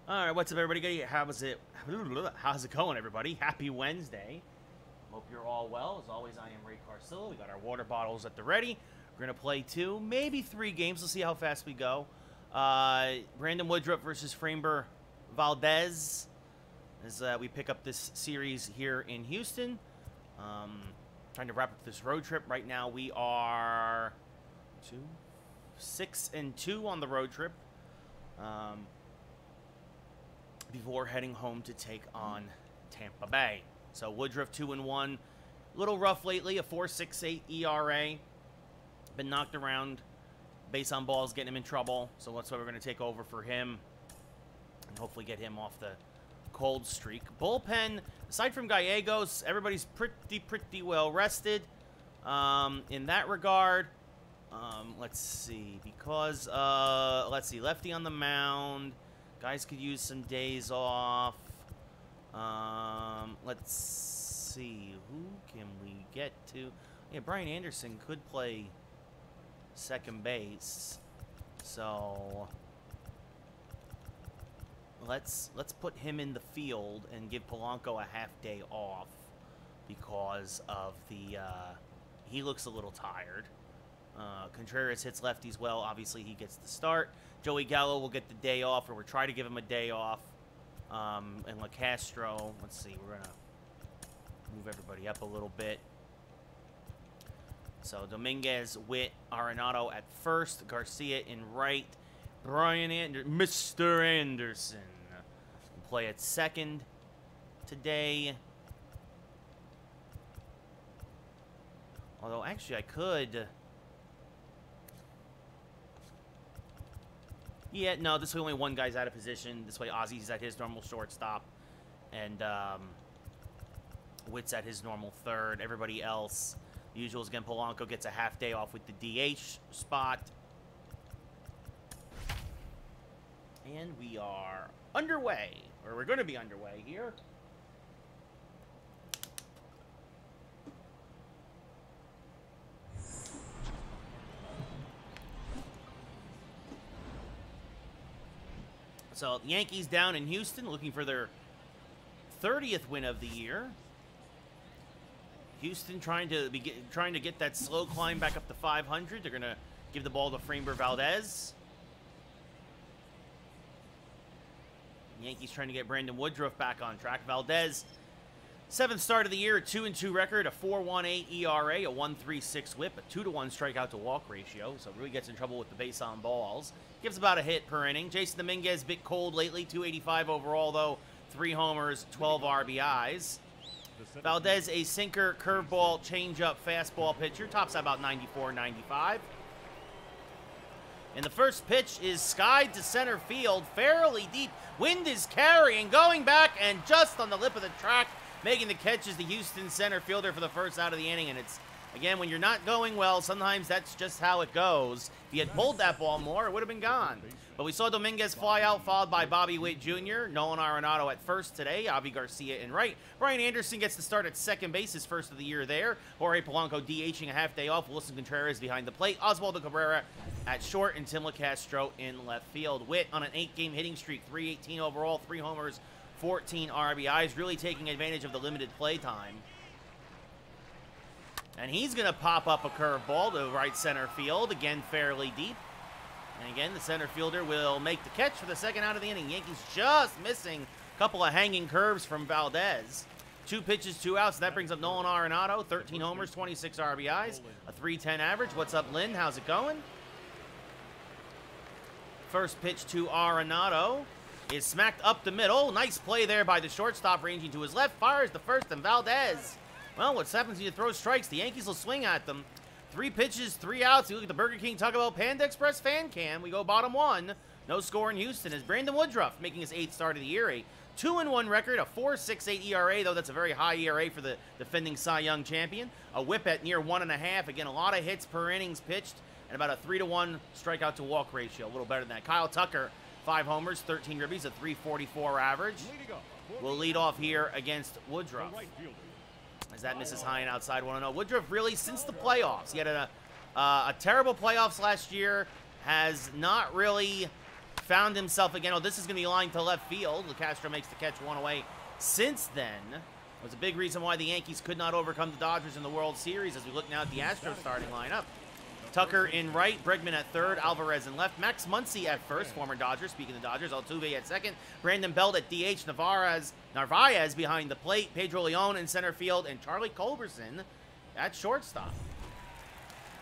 All right, what's up, everybody? How's it going, everybody? Happy Wednesday. Hope you're all well. As always, I am Ray Carcillo. We got our water bottles at the ready. We're going to play 2, maybe 3 games. Let's see how fast we go. Brandon Woodruff versus Framber Valdez as we pick up this series here in Houston. Trying to wrap up this road trip. Right now, we are 6-2 on the road trip. Before heading home to take on Tampa Bay. So Woodruff 2-1. A little rough lately, a 4.68 ERA. Been knocked around. Base on balls getting him in trouble. So that's why we're going to take over for him. And hopefully get him off the cold streak. Bullpen, aside from Gallegos, everybody's pretty well rested. In that regard, let's see. Because, let's see, lefty on the mound. Guys could use some days off. Let's see. Who can we get to? Yeah, Brian Anderson could play second base. So let's put him in the field and give Polanco a half day off because of the he looks a little tired. Contreras hits lefties well. Obviously, he gets the start. Joey Gallo will get the day off, or we'll try to give him a day off. And LaCastro, let's see, we're going to move everybody up a little bit. So Dominguez, Witt, Arenado at first, Garcia in right, Mr. Anderson will play at second today. Although, actually, I could... Yeah, no, this way only one guy's out of position. This way Ozzy's at his normal shortstop. And Witt's at his normal third. Everybody else, the usual is again, Polanco gets a half day off with the DH spot. And we are underway, or we're going to be underway here. So, the Yankees down in Houston, looking for their 30th win of the year. Houston trying to get that slow climb back up to 500. They're going to give the ball to Framber Valdez. Yankees trying to get Brandon Woodruff back on track. Valdez, 7th start of the year, a 2-2 record, a 4.18 ERA, a 1.36 whip, a 2-to-1 strikeout to walk ratio. So really gets in trouble with the base on balls. Gives about a hit per inning. Jason Dominguez, a bit cold lately, 285 overall though, 3 homers, 12 RBIs. Valdez, a sinker, curveball, changeup, fastball pitcher, tops out about 94, 95. And the first pitch is skied to center field, fairly deep. Wind is carrying, going back, and just on the lip of the track, making the catch is the Houston center fielder for the first out of the inning. And it's, again, when you're not going well, sometimes that's just how it goes. If he had pulled that ball more, it would have been gone. But we saw Dominguez fly out, followed by Bobby Witt Jr., Nolan Arenado at first today, Avi Garcia in right. Brian Anderson gets to start at second base, his first of the year there. Jorge Polanco DHing a half day off. Wilson Contreras behind the plate. Oswaldo Cabrera at short, and Tim LaCastro in left field. Witt on an 8-game hitting streak, 318 overall, 3 homers, 14 RBIs, really taking advantage of the limited play time. And he's going to pop up a curveball to right center field, again fairly deep. And again, the center fielder will make the catch for the second out of the inning. Yankees just missing a couple of hanging curves from Valdez. 2 pitches, 2 outs. That brings up Nolan Arenado, 13 homers, 26 RBIs, a 3.10 average. What's up, Lynn? How's it going? First pitch to Arenado is smacked up the middle. Nice play there by the shortstop, ranging to his left. Fires the first, and Valdez. Well, what happens when you throw strikes? The Yankees will swing at them. 3 pitches, 3 outs. You look at the Burger King Taco Bell Panda Express fan cam. We go bottom 1. No score in Houston as Brandon Woodruff making his 8th start of the year. A 2-1 record, a 4.68 ERA, though that's a very high ERA for the defending Cy Young champion. A whip at near 1.5. Again, a lot of hits per innings pitched, and about a 3-to-1 strikeout to walk ratio. A little better than that. Kyle Tucker, 5 homers, 13 ribbies, a 3.44 average. Will lead off here against Woodruff. As that misses high and outside 1-0. Woodruff really, since the playoffs, he had a terrible playoffs last year, has not really found himself again. Oh, this is going to be lined to left field. Castro makes the catch, one away. Since then, was a big reason why the Yankees could not overcome the Dodgers in the World Series. As we look now at the Astros starting lineup. Tucker in right, Bregman at third, Alvarez in left, Max Muncy at first, former Dodger, speaking of the Dodgers, Altuve at second, Brandon Belt at DH, Narvaez behind the plate, Pedro Leon in center field, and Charlie Culberson at shortstop.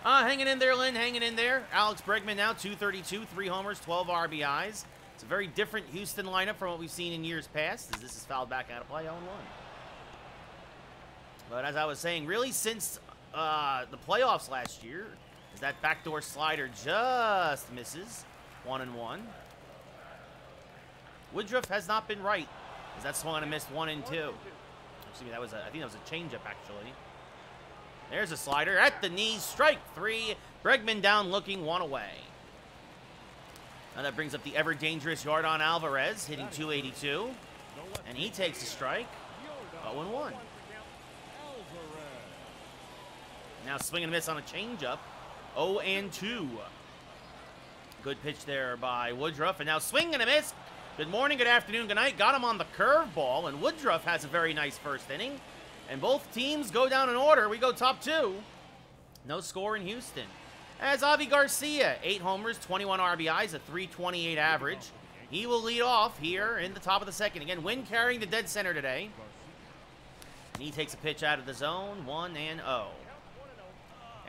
Hanging in there, Lynn, hanging in there. Alex Bregman now, 232, 3 homers, 12 RBIs. It's a very different Houston lineup from what we've seen in years past, as this is fouled back out of play, 0-1. But as I was saying, really since the playoffs last year, as that backdoor slider just misses, 1-1. Woodruff has not been right, as that swung and missed 1-2. Excuse me, that was I think that was a changeup actually. There's a slider at the knees, strike 3. Bregman down looking, 1 away. Now that brings up the ever dangerous Yordan Alvarez, hitting 282, and he takes a strike, 0-1. Now swing and miss on a changeup. 0-2. Good pitch there by Woodruff. And now swing and a miss. Good morning, good afternoon, good night. Got him on the curveball. And Woodruff has a very nice first inning. And both teams go down in order. We go top 2. No score in Houston. As Avi Garcia, 8 homers, 21 RBIs, a .328 average. He will lead off here in the top of the second. Again, Wynn carrying the dead center today. And he takes a pitch out of the zone. 1-0.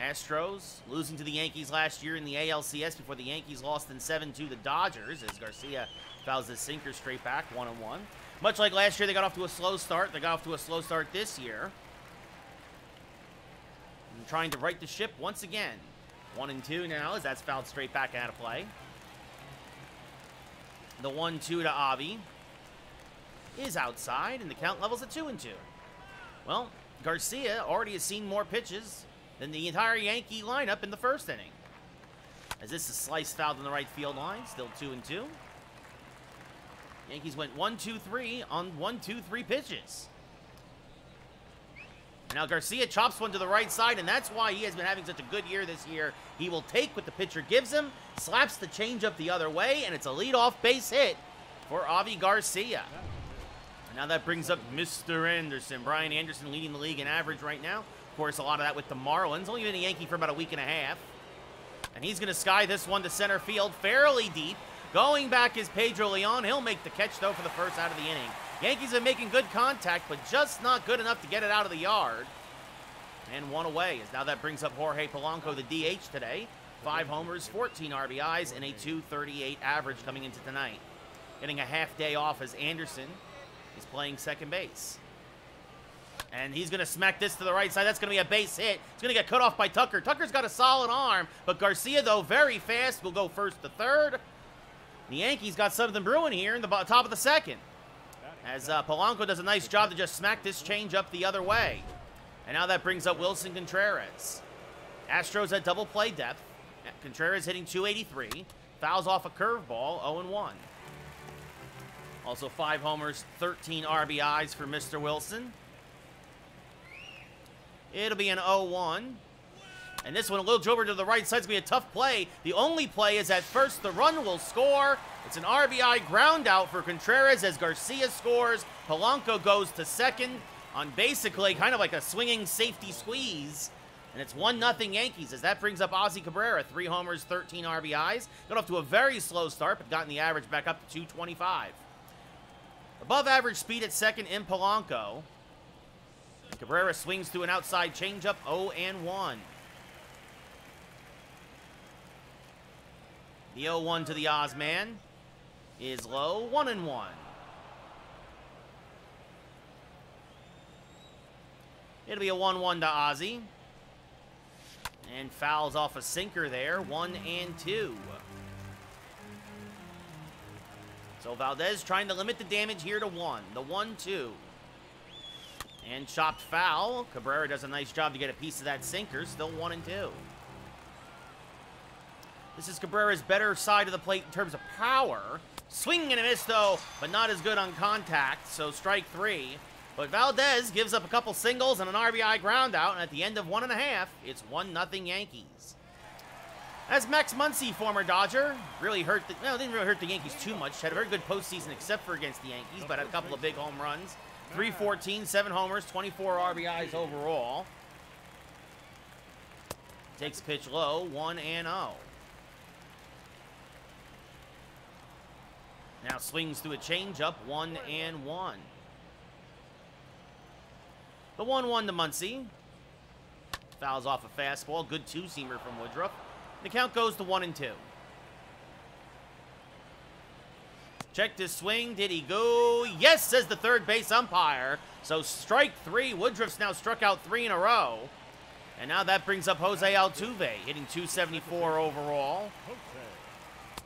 Astros losing to the Yankees last year in the ALCS before the Yankees lost in 7-2 to the Dodgers, as Garcia fouls the sinker straight back, 1-1. Much like last year, they got off to a slow start. They got off to a slow start this year. And trying to right the ship once again. 1-2 now, as that's fouled straight back out of play. The 1-2 to Avi is outside, and the count levels at 2-2. Well, Garcia already has seen more pitches than the entire Yankee lineup in the first inning. As this is sliced fouled in the right field line, still 2-2. Yankees went 1-2-3 on 1-2-3 pitches. Now Garcia chops one to the right side, and that's why he has been having such a good year this year. He will take what the pitcher gives him, slaps the changeup the other way, and it's a leadoff base hit for Avi Garcia. And now that brings up Mr. Anderson. Brian Anderson leading the league in average right now. Of course, a lot of that with the Marlins. Only been a Yankee for about a week and a half. And he's going to sky this one to center field fairly deep. Going back is Pedro Leon. He'll make the catch, though, for the first out of the inning. Yankees are making good contact, but just not good enough to get it out of the yard. And 1 away, as now that brings up Jorge Polanco, the DH today. 5 homers, 14 RBIs, and a .238 average coming into tonight. Getting a half day off as Anderson is playing second base. And he's going to smack this to the right side. That's going to be a base hit. It's going to get cut off by Tucker. Tucker's got a solid arm, but Garcia, though, very fast, will go first to third. The Yankees got something brewing here in the top of the second, as Polanco does a nice job to just smack this change up the other way. And now that brings up Wilson Contreras. Astros at double play depth. Contreras hitting .283. Fouls off a curveball, 0-1. Also 5 homers, 13 RBIs for Mr. Wilson. It'll be an 0-1. And this one, a little driver to the right side. It's going to be a tough play. The only play is at first. The run will score. It's an RBI ground out for Contreras as Garcia scores. Polanco goes to second on basically kind of like a swinging safety squeeze. And it's 1-0 Yankees as that brings up Ozzie Cabrera. 3 homers, 13 RBIs. Got off to a very slow start, but gotten the average back up to 225. Above average speed at second in Polanco. Cabrera swings to an outside changeup, 0-1. The 0-1 to the Ozman is low, 1-1. It'll be a 1-1 to Ozzie. And fouls off a sinker there, 1-2. So Valdez trying to limit the damage here to 1. The 1-2. And chopped foul. Cabrera does a nice job to get a piece of that sinker. Still 1-2. This is Cabrera's better side of the plate in terms of power. Swing and a miss, though, but not as good on contact. So strike 3. But Valdez gives up a couple singles and an RBI ground out. And at the end of 1.5, it's 1-0 Yankees. As Max Muncy, former Dodger, really hurt the, well, didn't really hurt the Yankees too much. Had a very good postseason except for against the Yankees, but had a couple of big home runs. 314, 7 homers, 24 RBIs overall. Takes pitch low, 1-0. Now swings through a changeup, 1-1. The 1-1 to Muncy. Fouls off a fastball. Good two-seamer from Woodruff. The count goes to 1-2. Check this swing. Did he go? Yes, says the third base umpire. So strike 3. Woodruff's now struck out 3 in a row. And now that brings up Jose Altuve, hitting 274 overall.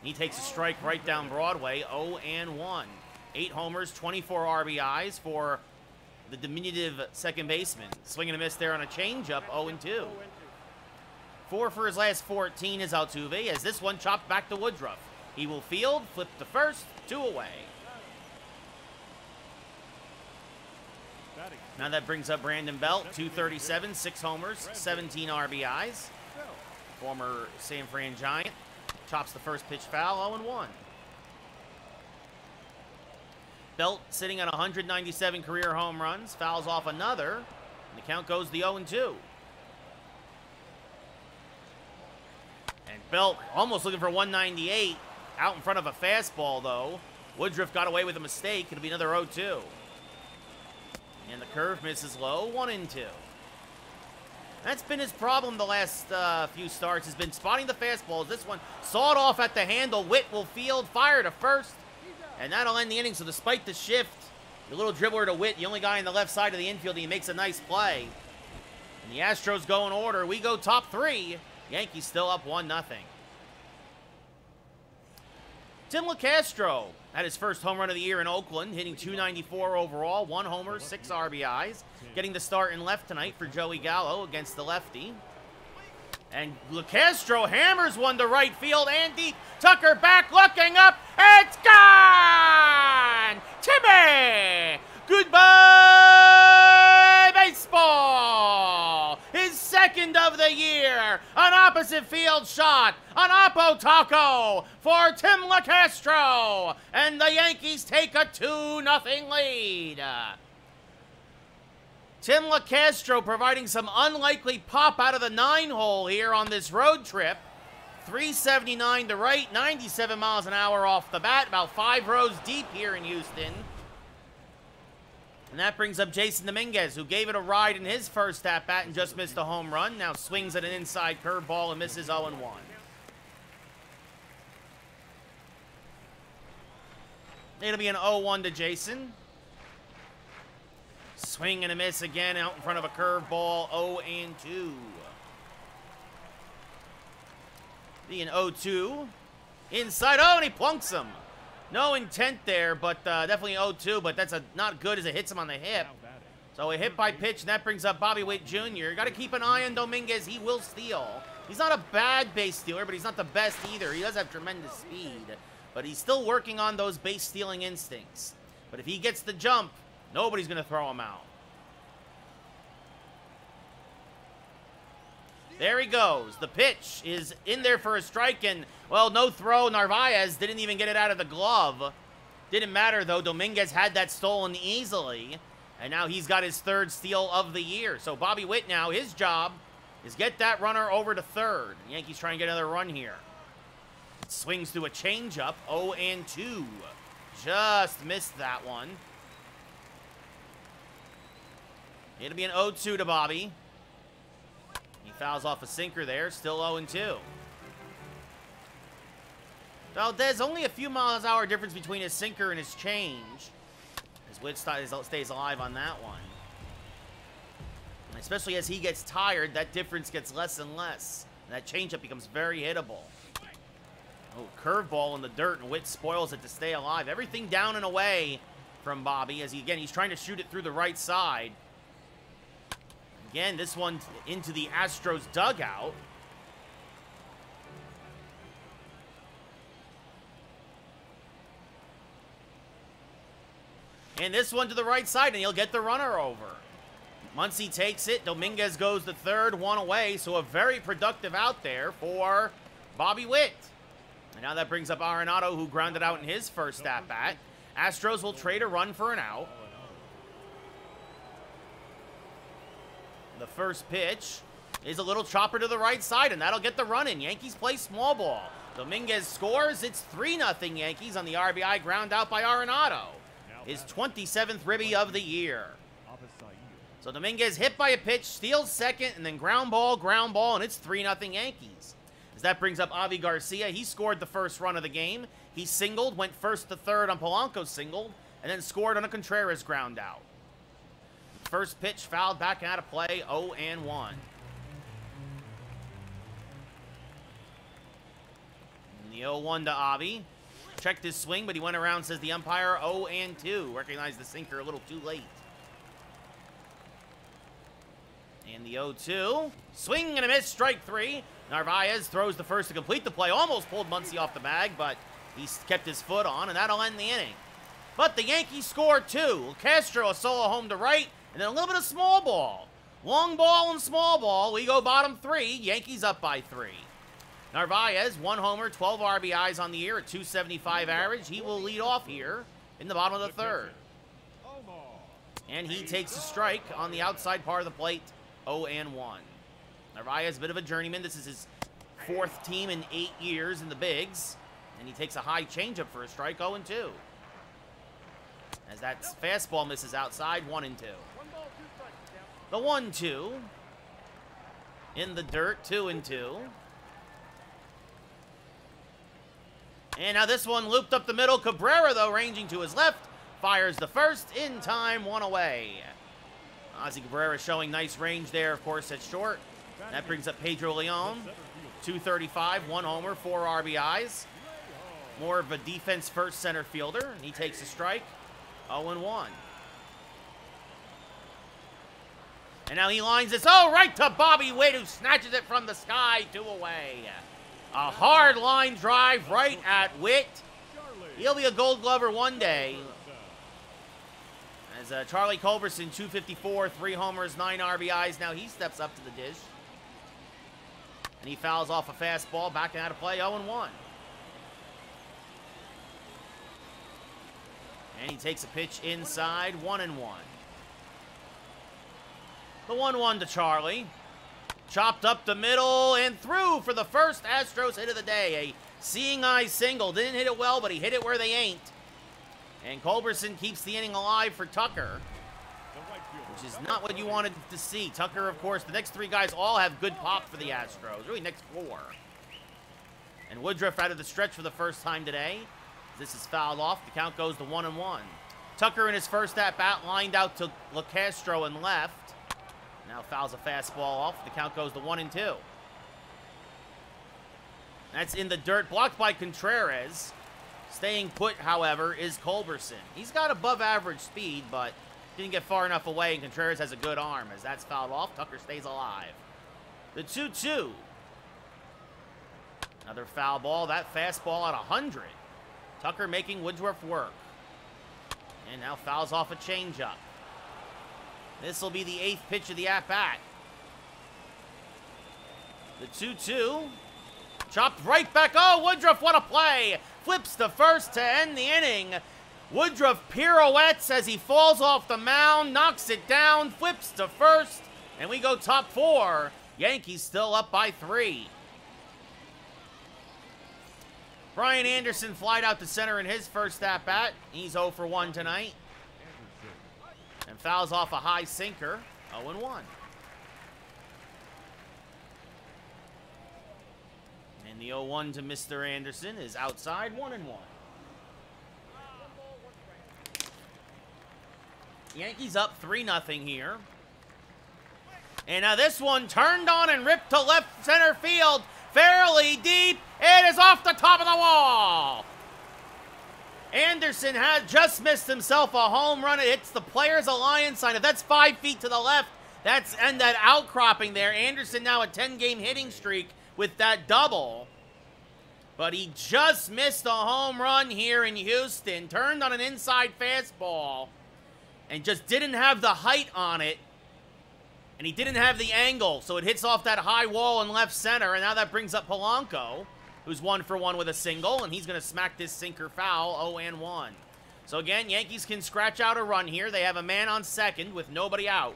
He takes a strike right down Broadway, 0-1. 8 homers, 24 RBIs for the diminutive second baseman. Swing and a miss there on a changeup, 0-2. 4 for his last 14 is Altuve, as this one chopped back to Woodruff. He will field, flip to first, 2 away. Now that brings up Brandon Belt, 237, 6 homers, 17 RBIs. Former San Fran Giant. Chops the first pitch foul, 0-1. Belt sitting at 197 career home runs, fouls off another, and the count goes to 0-2. And Belt almost looking for 198, out in front of a fastball though. Woodruff got away with a mistake, it'll be another 0-2. And the curve misses low, 1-2. That's been his problem the last few starts, has been spotting the fastballs. This one sawed off at the handle. Witt will field, fire to first, and that'll end the inning. So despite the shift, the little dribbler to Witt, the only guy on the left side of the infield, he makes a nice play. And the Astros go in order. We go top 3. Yankees still up 1-0. Tim LeCastro had his first home run of the year in Oakland, hitting 294 overall, 1 homer, 6 RBIs. Getting the start in left tonight for Joey Gallo against the lefty. And LeCastro hammers one to right field and deep. Tucker back, looking up. It's gone! Timmy! Goodbye, baseball! His second of the year. An opposite field shot. An oppo taco for Tim LeCastro. And the Yankees take a 2-0 lead. Tim LeCastro providing some unlikely pop out of the 9-hole here on this road trip. 379 to right, 97 miles an hour off the bat, about 5 rows deep here in Houston. And that brings up Jason Dominguez, who gave it a ride in his first at-bat and just missed a home run. Now swings at an inside curveball and misses 0-1. It'll be an 0-1 to Jason. Swing and a miss again out in front of a curveball, 0-2. Be an 0-2. Inside, oh, and he plunks him. No intent there, but definitely 0-2, but that's not good as it hits him on the hip. So a hit by pitch, and that brings up Bobby Witt Jr. Got to keep an eye on Dominguez. He will steal. He's not a bad base stealer, but he's not the best either. He does have tremendous speed, but he's still working on those base stealing instincts. But if he gets the jump, nobody's going to throw him out. There he goes. The pitch is in there for a strike, and, well, no throw. Narvaez didn't even get it out of the glove. Didn't matter, though. Dominguez had that stolen easily, and now he's got his 3rd steal of the year. So Bobby Witt now, his job is get that runner over to 3rd. Yankees trying to get another run here. Swings through a changeup, 0-2. Just missed that one. It'll be an 0-2 to Bobby. He fouls off a sinker there, still 0-2. Valdez, only a few miles an hour difference between his sinker and his change. As Witt stays alive on that one. And especially as he gets tired, that difference gets less and less. And that changeup becomes very hittable. Oh, curveball in the dirt, and Witt spoils it to stay alive. Everything down and away from Bobby, as he's trying to shoot it through the right side. Again, this one into the Astros dugout. And this one to the right side, and he'll get the runner over. Muncy takes it. Dominguez goes to 3rd, 1 away. So a very productive out there for Bobby Witt. And now that brings up Arenado, who grounded out in his first at-bat. Astros will trade a run for an out. The first pitch is a little chopper to the right side, and that'll get the run in. Yankees play small ball. Dominguez scores. It's 3-0 Yankees on the RBI ground out by Arenado. His 27th ribby of the year. So Dominguez hit by a pitch, steals second, and then ground ball, and it's 3-0 Yankees. As that brings up Avi Garcia. He scored the first run of the game. He singled, went first to third on Polanco's single, and then scored on a Contreras ground out. First pitch fouled back out of play, 0-1. And the 0-1 to Avi. Checked his swing, but he went around, says the umpire, 0-2. Recognized the sinker a little too late. And the 0-2. Swing and a miss, strike 3. Narvaez throws the first to complete the play. Almost pulled Muncy off the bag, but he kept his foot on, and that'll end the inning. But the Yankees score 2. Castro a solo home to right, and then a little bit of small ball. Long ball and small ball. We go bottom 3. Yankees up by 3. Narvaez, 1 homer, 12 RBIs on the year, a .275 average. He will lead off here in the bottom of the 3rd. And he takes a strike on the outside part of the plate, 0-1. Narvaez, a bit of a journeyman. This is his 4th team in 8 years in the bigs. And he takes a high changeup for a strike, 0-2. As that fastball misses outside, 1-2. The 1-2. In the dirt, 2-2. And now this one looped up the middle. Cabrera, though, ranging to his left. Fires the first. In time, 1 away. Ozzy Cabrera showing nice range there, of course, at short. That brings up Pedro Leon. 235, 1 homer, 4 RBIs. More of a defense-first center fielder. And he takes a strike. 0-1. And now he lines this, right to Bobby Witt, who snatches it from the sky, 2 away. A hard line drive right at Witt. He'll be a Gold Glover one day. As Charlie Culberson, 254, 3 homers, 9 RBIs. Now he steps up to the dish. And he fouls off a fastball, backing out of play, 0-1. And he takes a pitch inside, 1-1. The 1-1 to Charlie. Chopped up the middle and through for the first Astros hit of the day. A seeing eye single. Didn't hit it well, but he hit it where they ain't. And Culberson keeps the inning alive for Tucker, which is not what you wanted to see. Tucker, of course, the next 3 guys all have good pop for the Astros. Really, next 4. And Woodruff out of the stretch for the first time today. This is fouled off. The count goes to 1-1. Tucker in his first at-bat lined out to LeCastro and left. Now fouls a fastball off. The count goes to 1-2. That's in the dirt, blocked by Contreras. Staying put, however, is Culberson. He's got above average speed, but didn't get far enough away, and Contreras has a good arm. As that's fouled off, Tucker stays alive. The 2-2. Another foul ball. That fastball at 100. Tucker making Woodruff work. And now fouls off a changeup. This will be the 8th pitch of the at-bat. The 2-2. Chopped right back. Woodruff, what a play. Flips to first to end the inning. Woodruff pirouettes as he falls off the mound, knocks it down, flips to first, and we go top 4. Yankees still up by 3. Brian Anderson flied out to center in his first at-bat. He's 0 for 1 tonight. And fouls off a high sinker, 0-1. And the 0-1 to Mr. Anderson is outside, 1-1. Yankees up 3-0 here. And now this one turned on and ripped to left center field. Fairly deep. It is off the top of the wall. Anderson had just missed himself a home run. It hits the Players Alliance sign. If that's 5 feet to the left, and that outcropping there. Anderson now a 10-game hitting streak with that double. But he just missed a home run here in Houston. Turned on an inside fastball and just didn't have the height on it. And he didn't have the angle, so it hits off that high wall in left center. And now that brings up Polanco. who's 1 for 1 with a single, and he's going to smack this sinker foul, 0-1. So again, Yankees can scratch out a run here. They have a man on second with nobody out.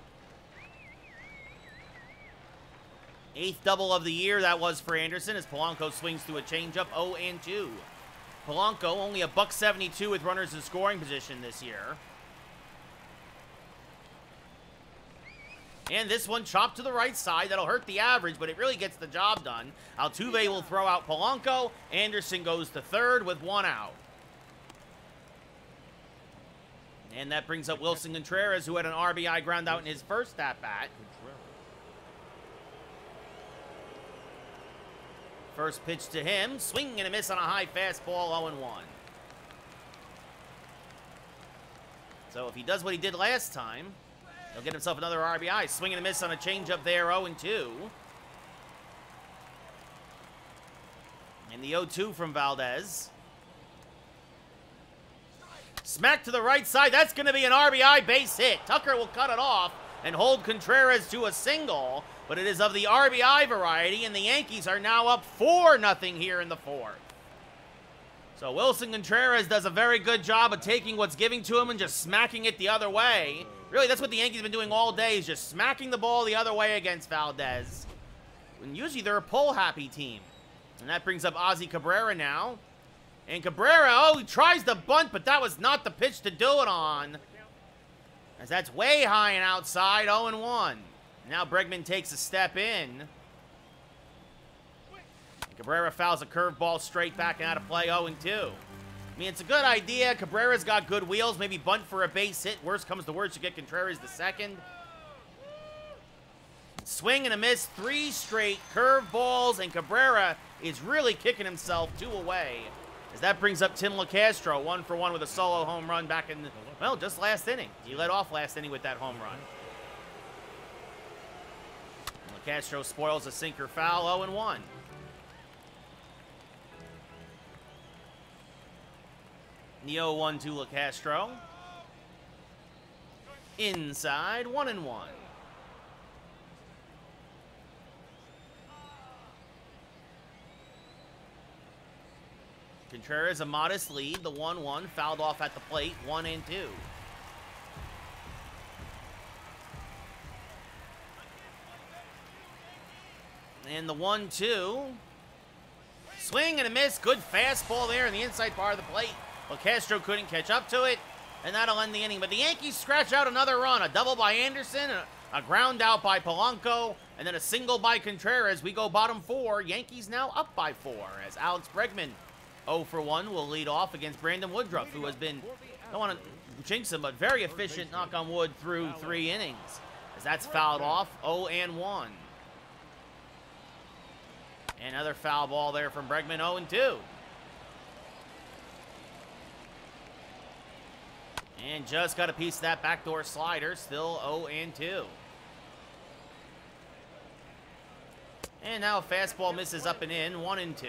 8th double of the year that was for Anderson as Polanco swings through a changeup, 0-2. Polanco only a $172 with runners in scoring position this year. And this one chopped to the right side. That'll hurt the average, but it really gets the job done. Altuve will throw out Polanco. Anderson goes to third with 1 out. And that brings up Wilson Contreras, who had an RBI ground out in his first at-bat. First pitch to him. Swing and a miss on a high fastball, 0-1. So if he does what he did last time, he'll get himself another RBI. Swing and a miss on a changeup there, 0-2. And the 0-2 from Valdez. Smack to the right side. That's going to be an RBI base hit. Tucker will cut it off and hold Contreras to a single, but it is of the RBI variety, and the Yankees are now up 4-0 here in the 4th. So Wilson Contreras does a very good job of taking what's given to him and just smacking it the other way. Really, that's what the Yankees have been doing all day, is just smacking the ball the other way against Valdez. And usually they're a pull-happy team. And that brings up Ozzie Cabrera now. And Cabrera, he tries to bunt, but that was not the pitch to do it on, as that's way high and outside, 0-1. Now Bregman takes a step in. And Cabrera fouls a curveball straight back and out of play, 0-2. I mean, it's a good idea. Cabrera's got good wheels. Maybe bunt for a base hit. Worst comes to worst, you get Contreras the second. Swing and a miss, 3 straight curveballs, and Cabrera is really kicking himself 2 away. As that brings up Tim LeCastro, 1 for 1 with a solo home run back in, well, just last inning. He led off last inning with that home run. And LeCastro spoils a sinker foul, 0-1. The 0-1 to LeCastro. Inside, 1-1. Contreras a modest lead, the 1-1, fouled off at the plate, 1-2. And the 1-2. Swing and a miss, good fastball there in the inside part of the plate. LeCastro couldn't catch up to it, and that'll end the inning. But the Yankees scratch out another run, a double by Anderson, a ground out by Polanco, and then a single by Contreras. We go bottom 4, Yankees now up by 4, as Alex Bregman 0 for 1 will lead off against Brandon Woodruff, who has been, I don't want to jinx him, but very efficient, knock on wood, through 3 innings. As that's fouled off, 0-1. Another foul ball there from Bregman, 0-2. And just got a piece of that backdoor slider, still 0-2. And now a fastball misses up and in, 1-2.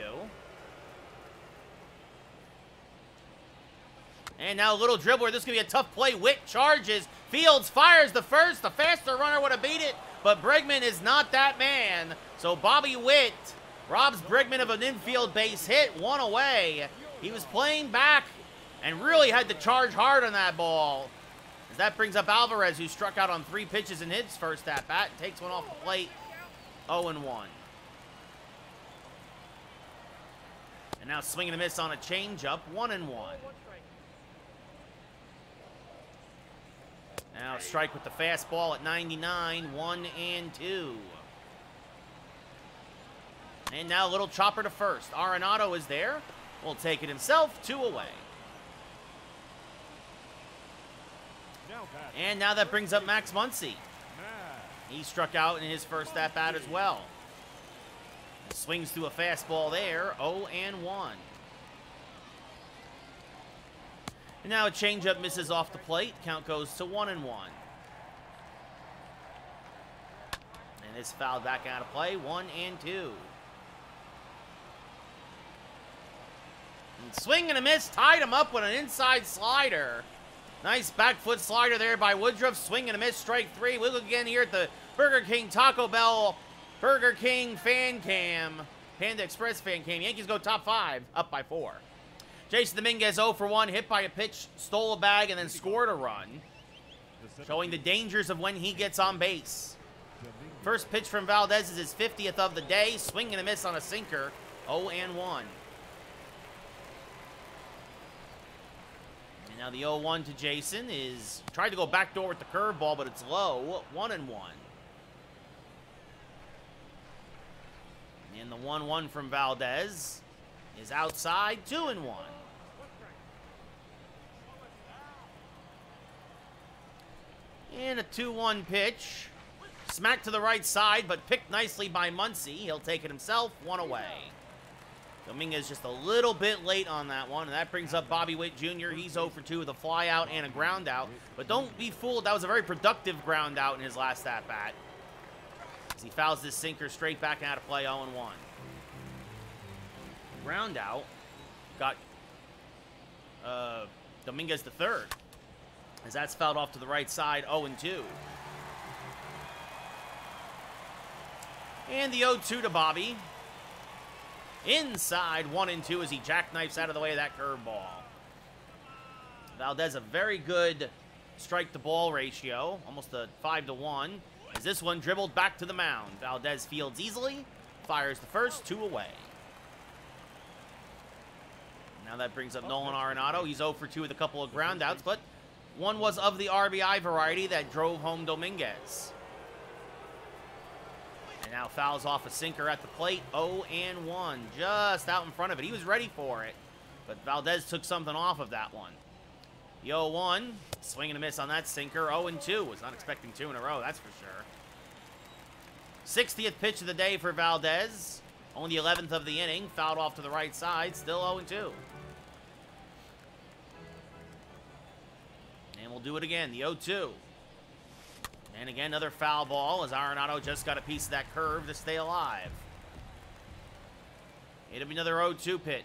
And now a little dribbler. This is going to be a tough play. Witt charges. Fields fires the first. The faster runner would have beat it, but Bregman is not that man. So Bobby Witt robs Bregman of an infield base hit, 1 away. He was playing back and really had to charge hard on that ball. As that brings up Alvarez, who struck out on 3 pitches in his first at-bat, and takes one off the plate, 0-1. And now swing and a miss on a changeup, 1-1. Now strike with the fastball at 99, 1-2. And now a little chopper to first. Arenado is there. Will take it himself, 2 away. And now that brings up Max Muncy. He struck out in his first at-bat as well. Swings through a fastball there, 0-1. And now a changeup misses off the plate. Count goes to 1-1. And it's fouled back out of play, 1-2. And swing and a miss, tied him up with an inside slider. Nice back foot slider there by Woodruff. Swing and a miss, strike 3. We'll look again here at the Burger King Taco Bell Burger King fan cam Panda Express fan came. Yankees go top 5, up by 4. Jason Dominguez 0 for 1, hit by a pitch, stole a bag, and then scored a run, showing the dangers of when he gets on base. First pitch from Valdez is his 50th of the day. Swing and a miss on a sinker. 0-1. And now the 0-1 to Jason is tried to go backdoor with the curveball, but it's low. 1-1. And the 1-1 from Valdez is outside. 2-1. And a 2-1 pitch. Smacked to the right side, but picked nicely by Muncy. He'll take it himself, 1 away. Dominguez just a little bit late on that one, and that brings up Bobby Witt Jr. He's 0 for 2 with a fly out and a ground out. But don't be fooled, that was a very productive ground out in his last at-bat. As he fouls this sinker straight back out of play, 0-1. Ground out got Dominguez to third, as that's fouled off to the right side, 0-2. And the 0-2 to Bobby. Inside, 1-2 as he jackknifes out of the way of that curveball. Valdez, a very good strike-to-ball ratio, almost a 5-1. As this one dribbled back to the mound. Valdez fields easily, fires the first, 2 away. Now that brings up Nolan Arenado. He's 0 for 2 with a couple of groundouts, but one was of the RBI variety that drove home Dominguez. And now fouls off a sinker at the plate. 0-1, just out in front of it. He was ready for it, but Valdez took something off of that one. The 0-1, swing and a miss on that sinker. 0-2, was not expecting 2 in a row, that's for sure. 60th pitch of the day for Valdez. Only the 11th of the inning, fouled off to the right side, still 0-2. And we'll do it again, the 0-2. And again, another foul ball as Arenado just got a piece of that curve to stay alive. It'll be another 0-2 pitch.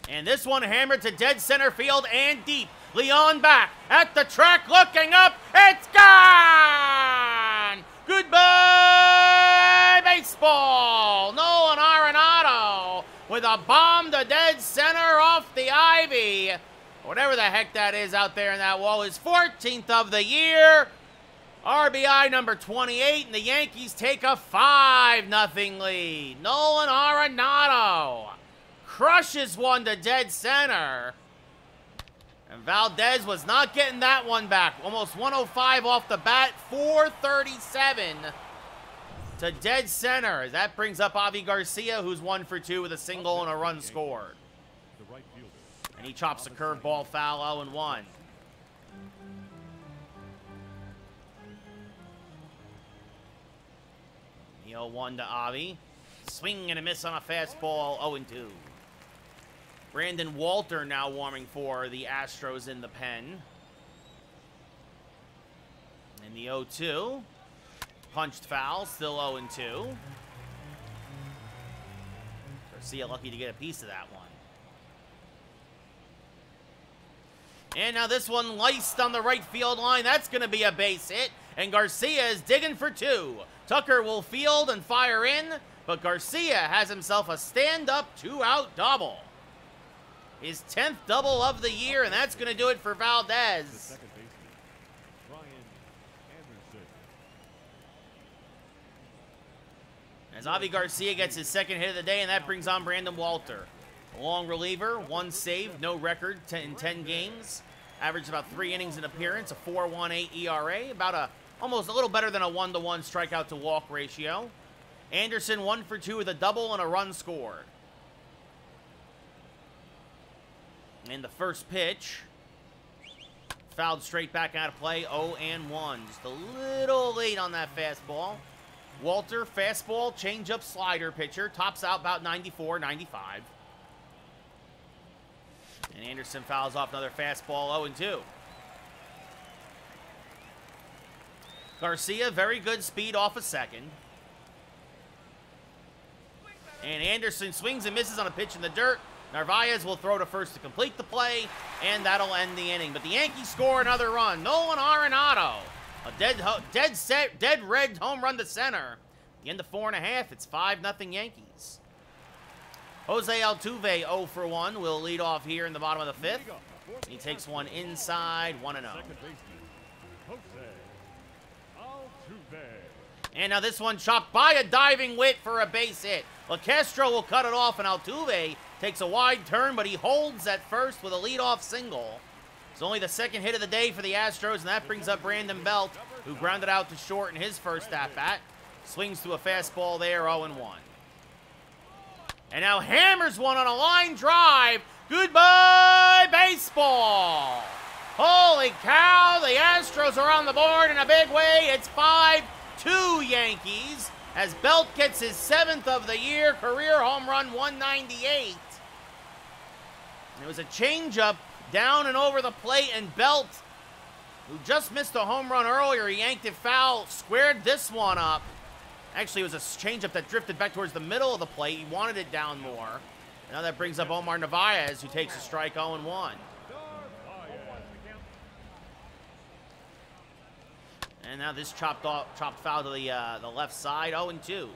And this one hammered to dead center field and deep. Leon back at the track looking up. It's gone! Goodbye, baseball! Nolan Arenado with a bomb to dead center off the ivy. Whatever the heck that is out there in that wall. His 14th of the year. RBI number 28, and the Yankees take a 5-0 lead. Nolan Arenado crushes one to dead center. And Valdez was not getting that one back. Almost 105 off the bat, 437 to dead center. That brings up Avi Garcia, who's 1 for 2 with a single and a run scored. And he chops a curveball foul, 0-1. The 0-1 to Avi. Swing and a miss on a fastball, 0-2. Brandon Walter now warming for the Astros in the pen. And the 0-2. Punched foul, still 0-2. Garcia lucky to get a piece of that one. And now this one laced on the right field line. That's going to be a base hit. And Garcia is digging for 2. Tucker will field and fire in, but Garcia has himself a stand-up 2-out double. His 10th double of the year, and that's going to do it for Valdez. As Avi Garcia gets his 2nd hit of the day, and that brings on Brandon Walter. A long reliever, 1 save, no record in 10 games. Averaged about 3 innings in appearance, a 4.18 ERA, about almost a little better than a 1-to-1 strikeout to walk ratio. Anderson 1 for 2 with a double and a run scored. And the first pitch, fouled straight back out of play, 0-1. Just a little late on that fastball. Walter, fastball, changeup, slider pitcher, tops out about 94, 95. And Anderson fouls off another fastball, 0-2. Garcia, very good speed off a second. And Anderson swings and misses on a pitch in the dirt. Narvaez will throw to first to complete the play, and that'll end the inning. But the Yankees score another run. Nolan Arenado, a dead red home run to center. The end of 4.5, it's 5-0 Yankees. Jose Altuve 0 for 1 will lead off here in the bottom of the 5th. He takes one inside, 1-0. And now this one chopped by a diving Witt for a base hit. Castro will cut it off, and Altuve takes a wide turn, but he holds at first with a leadoff single. It's only the second hit of the day for the Astros, and that brings up Brandon Belt, who grounded out to short in his first at-bat. Swings to a fastball there, 0-1. And now hammers one on a line drive. Goodbye, baseball. Holy cow, the Astros are on the board in a big way. It's 5-2 Yankees, as Belt gets his 7th of the year, career home run 198. And it was a changeup down and over the plate, and Belt, who just missed a home run earlier, he yanked it foul, squared this one up. Actually, it was a changeup that drifted back towards the middle of the plate. He wanted it down more. Now that brings up Omar Narvaez, who takes a strike, 0-1. And now this chopped foul to the left side, 0-2.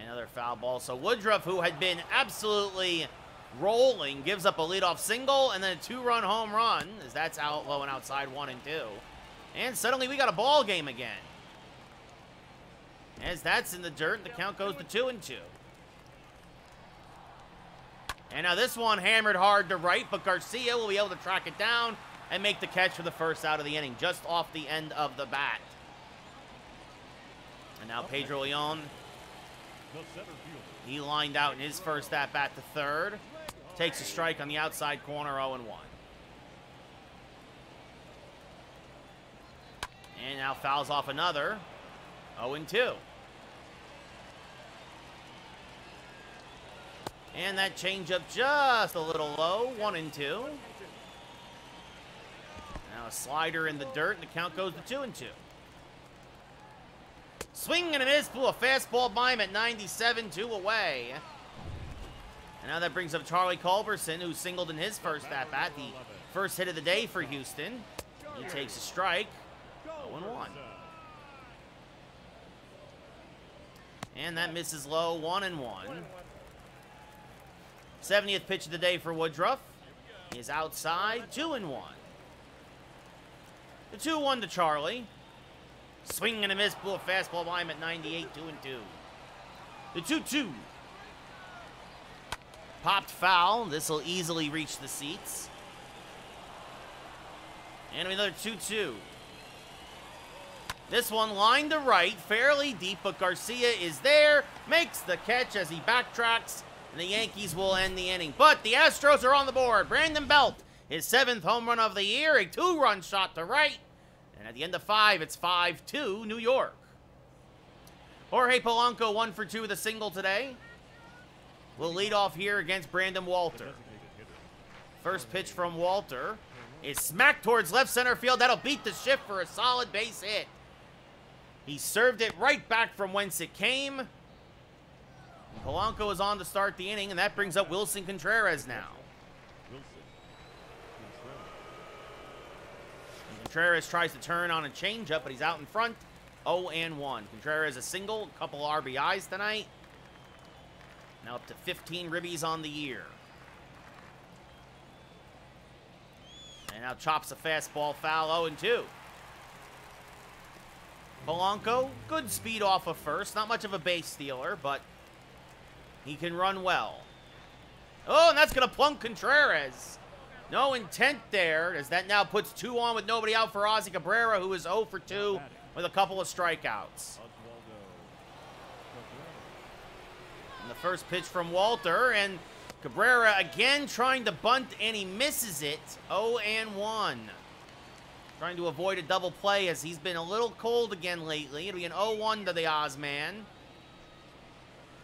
Another foul ball. So Woodruff, who had been absolutely rolling, gives up a leadoff single and then a 2-run home run, as that's out low and outside, 1-2. And suddenly we got a ball game again. As that's in the dirt, the count goes to 2-2. And now this one hammered hard to right, but Garcia will be able to track it down and make the catch for the first out of the inning, just off the end of the bat. And now Pedro Leon, he lined out in his first at-bat to third. Takes a strike on the outside corner, 0-1. And now fouls off another, 0-2. And that changeup just a little low, 1-2. Now a slider in the dirt, and the count goes to 2-2. Swing and a miss, blew a fastball by him at 97, 2 away. And now that brings up Charlie Culberson, who singled in his first at-bat, the first hit of the day for Houston. He takes a strike, 0-1. And that misses low, 1-1. 70th pitch of the day for Woodruff is outside, 2-1. The 2-1 to Charlie. Swing and a miss, blew a fastball by him at 98, 2-2. The 2-2. Popped foul. This will easily reach the seats. And another 2-2. This one lined to right, fairly deep, but Garcia is there, makes the catch as he backtracks, and the Yankees will end the inning. But the Astros are on the board. Brandon Belt, his 7th home run of the year, a 2-run shot to right. And at the end of 5, it's 5-2 New York. Jorge Polanco 1 for 2 with a single today. Will lead off here against Brandon Walter. First pitch from Walter is smacked towards left center field. That'll beat the shift for a solid base hit. He served it right back from whence it came. Polanco is on to start the inning, and that brings up Wilson Contreras now. Contreras tries to turn on a changeup, but he's out in front, 0-1. Contreras a single, a couple RBIs tonight. Now up to 15 ribbies on the year. And now chops a fastball foul, 0-2. Polanco, good speed off of first. Not much of a base stealer, but he can run well. Oh, and that's going to plunk Contreras. No intent there, as that now puts 2 on with nobody out for Ozzie Cabrera, who is 0 for 2 with a couple of strikeouts. And the first pitch from Walter, and Cabrera again trying to bunt, and he misses it, 0-1. Trying to avoid a double play as he's been a little cold again lately. It'll be an 0-1 to the Ozman.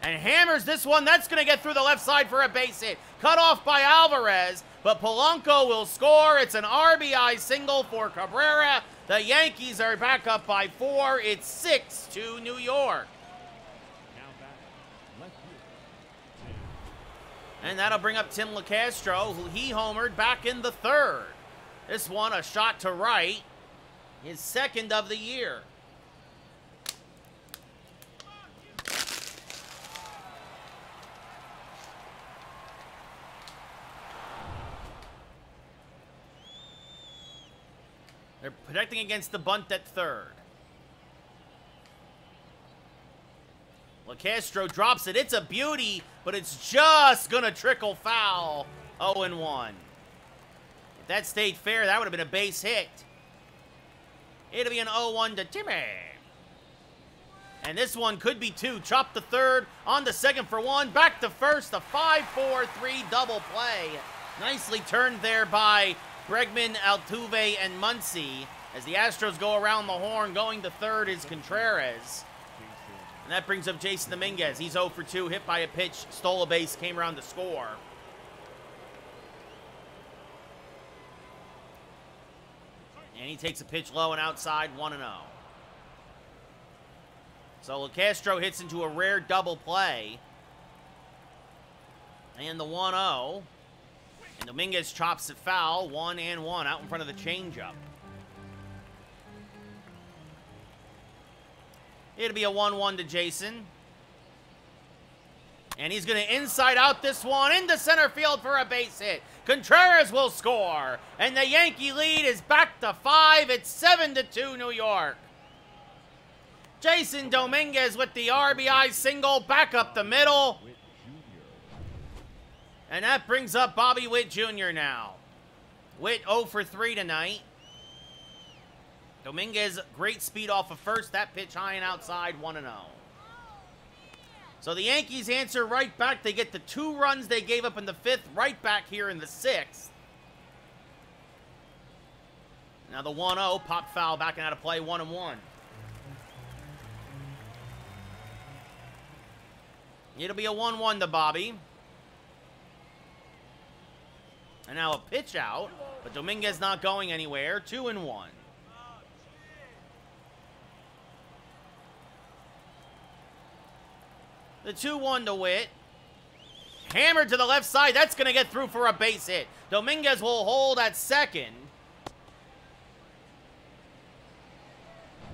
And hammers this one. That's going to get through the left side for a base hit. Cut off by Alvarez, but Polanco will score. It's an RBI single for Cabrera. The Yankees are back up by 4. It's 6-2 New York. And that'll bring up Tim LeCastro, who he homered back in the 3rd. This one, a shot to right, his 2nd of the year. They're protecting against the bunt at third. LaCastro drops it. It's a beauty, but it's just going to trickle foul. 0-1. If that stayed fair, that would have been a base hit. It'll be an 0-1 to Timmy. And this one could be two. Chop to third, on to second for one, back to first, a 5-4-3 double play. Nicely turned there by Bregman, Altuve, and Muncy. As the Astros go around the horn, going to third is Contreras. And that brings up Jason Dominguez. He's 0 for 2, hit by a pitch, stole a base, came around to score. And he takes a pitch low and outside, 1-0. So LaCastro hits into a rare double play. And the 1-0. And Dominguez chops it foul, 1-1, out in front of the changeup. It'll be a 1-1 to Jason. And he's going to inside out this one into center field for a base hit. Contreras will score. And the Yankee lead is back to 5. It's 7-2 New York. Jason Dominguez with the RBI single back up the middle. And that brings up Bobby Witt Jr. now. Witt 0 for 3 tonight. Dominguez, great speed off of first. That pitch high and outside, 1-0. So the Yankees answer right back. They get the 2 runs they gave up in the 5th right back here in the 6th. Now the 1-0, pop foul, backing out of play, 1-1. It'll be a 1-1 to Bobby. And now a pitch out, but Dominguez not going anywhere, 2-1. The 2-1 to Witt. Hammered to the left side. That's going to get through for a base hit. Dominguez will hold at second.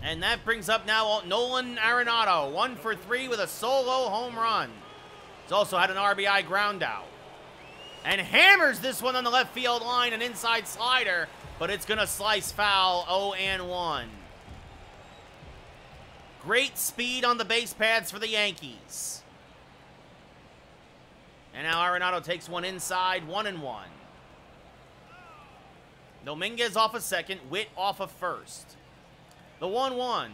And that brings up now Nolan Arenado. 1 for 3 with a solo home run. He's also had an RBI ground out. And hammers this one on the left field line. An inside slider. But it's going to slice foul. 0-1. Great speed on the base paths for the Yankees. And now Arenado takes one inside, 1-1. Dominguez off of second, Witt off of first. The 1-1.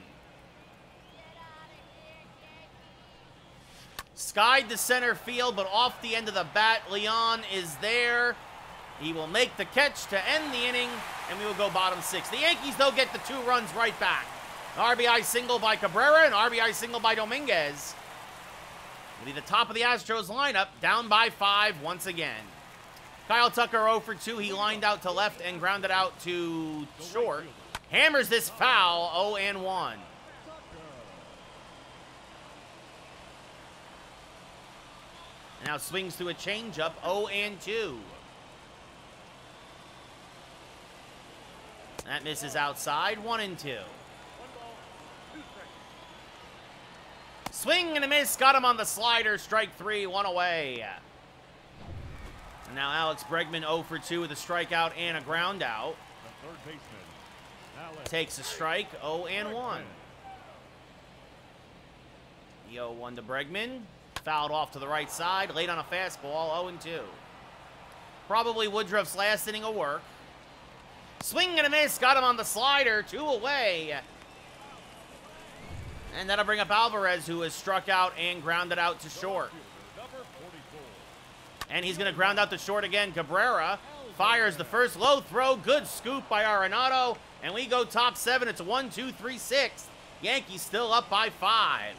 Skied to center field, but off the end of the bat. Leon is there. He will make the catch to end the inning, and we will go bottom 6. The Yankees, though, get the 2 runs right back. RBI single by Cabrera and RBI single by Dominguez. Will be the top of the Astros lineup, down by 5 once again. Kyle Tucker 0 for 2. He lined out to left and grounded out to short. Hammers this foul, 0-1. Now swings through a changeup, 0-2. That misses outside, 1-2. Swing and a miss, got him on the slider, strike 3, 1 away. And now Alex Bregman 0 for 2 with a strikeout and a ground out. The third baseman Takes a strike, 0-1. The 0-1 to Bregman. Fouled off to the right side, late on a fastball, 0-2. Probably Woodruff's last inning of work. Swing and a miss, got him on the slider, 2 away. And that'll bring up Alvarez, who has struck out and grounded out to short. And he's going to ground out to short again. Cabrera fires the first low throw. Good scoop by Arenado. And we go top 7. It's a 1-2-3-6. Yankees still up by 5.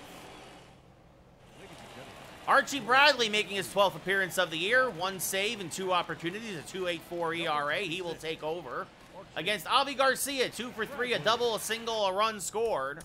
Archie Bradley making his 12th appearance of the year. 1 save and 2 opportunities. A 2.84 ERA. He will take over. Against Avi Garcia, 2 for 3. A double, a single, a run scored.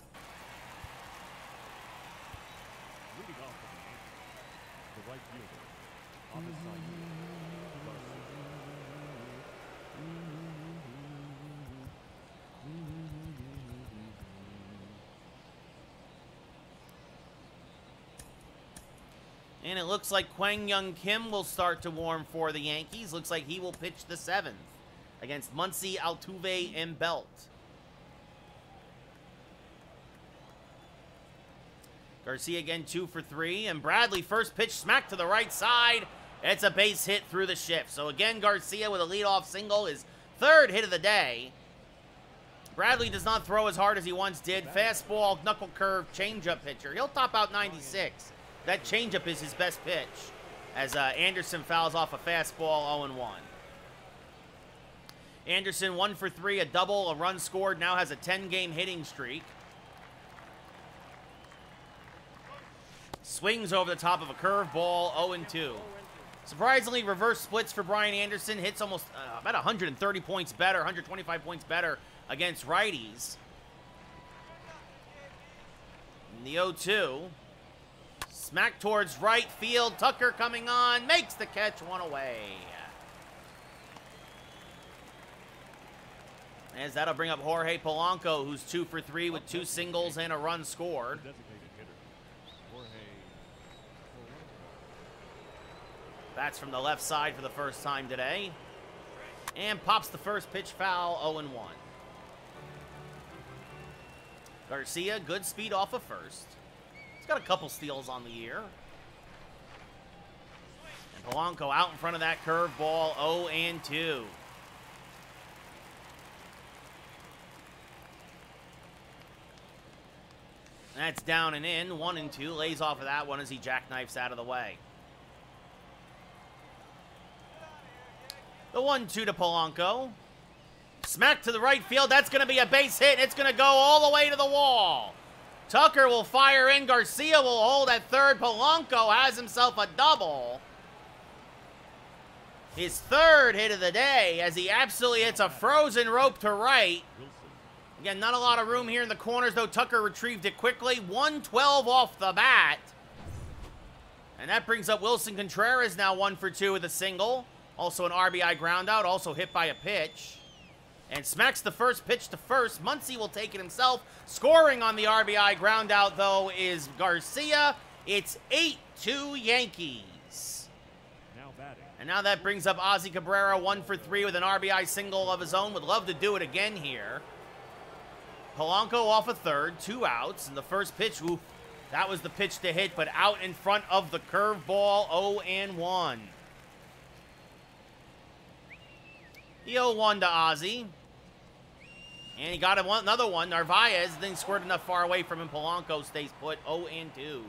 And it looks like Kwang Young Kim will start to warm for the Yankees. Looks like he will pitch the 7th against Muncy, Altuve, and Belt. Garcia again 2 for 3. And Bradley, first pitch smack to the right side. It's a base hit through the shift. So again, Garcia with a leadoff single, his 3rd hit of the day. Bradley does not throw as hard as he once did. Fastball, knuckle curve, changeup pitcher. He'll top out 96. That changeup is his best pitch. As Anderson fouls off a fastball, 0-1. Anderson 1 for 3, a double, a run scored. Now has a 10-game hitting streak. Swings over the top of a curveball, 0-2. Surprisingly, reverse splits for Brian Anderson. Hits almost about 130 points better, 125 points better against righties. In the 0-2. Smack towards right field. Tucker coming on. Makes the catch, 1 away. As that'll bring up Jorge Polanco, who's 2 for 3 with 2 singles and a run scored. Bats from the left side for the first time today. And pops the first pitch foul, 0-1. Garcia, good speed off of first. He's got a couple steals on the year. And Polanco out in front of that curveball, 0-2. That's down and in, 1-2. Lays off of that one as he jackknifes out of the way. The 1-2 to Polanco. Smack to the right field. That's going to be a base hit. It's going to go all the way to the wall. Tucker will fire in. Garcia will hold at third. Polanco has himself a double. His 3rd hit of the day as he absolutely hits a frozen rope to right. Again, not a lot of room here in the corners, though. Tucker retrieved it quickly. 112 off the bat. And that brings up Wilson Contreras, now 1 for 2 with a single. Also an RBI ground out, also hit by a pitch. And smacks the first pitch to first. Muncy will take it himself. Scoring on the RBI ground out, though, is Garcia. It's 8-2 Yankees. Now batting. And now that brings up Ozzie Cabrera, 1 for 3 with an RBI single of his own. Would love to do it again here. Polanco off a 3rd, 2 outs. And the first pitch, oof, that was the pitch to hit, but out in front of the curveball, 0-1. The 0-1 to Ozzie. And he got another one. Narvaez then scored enough far away from him. Polanco stays put, 0-2.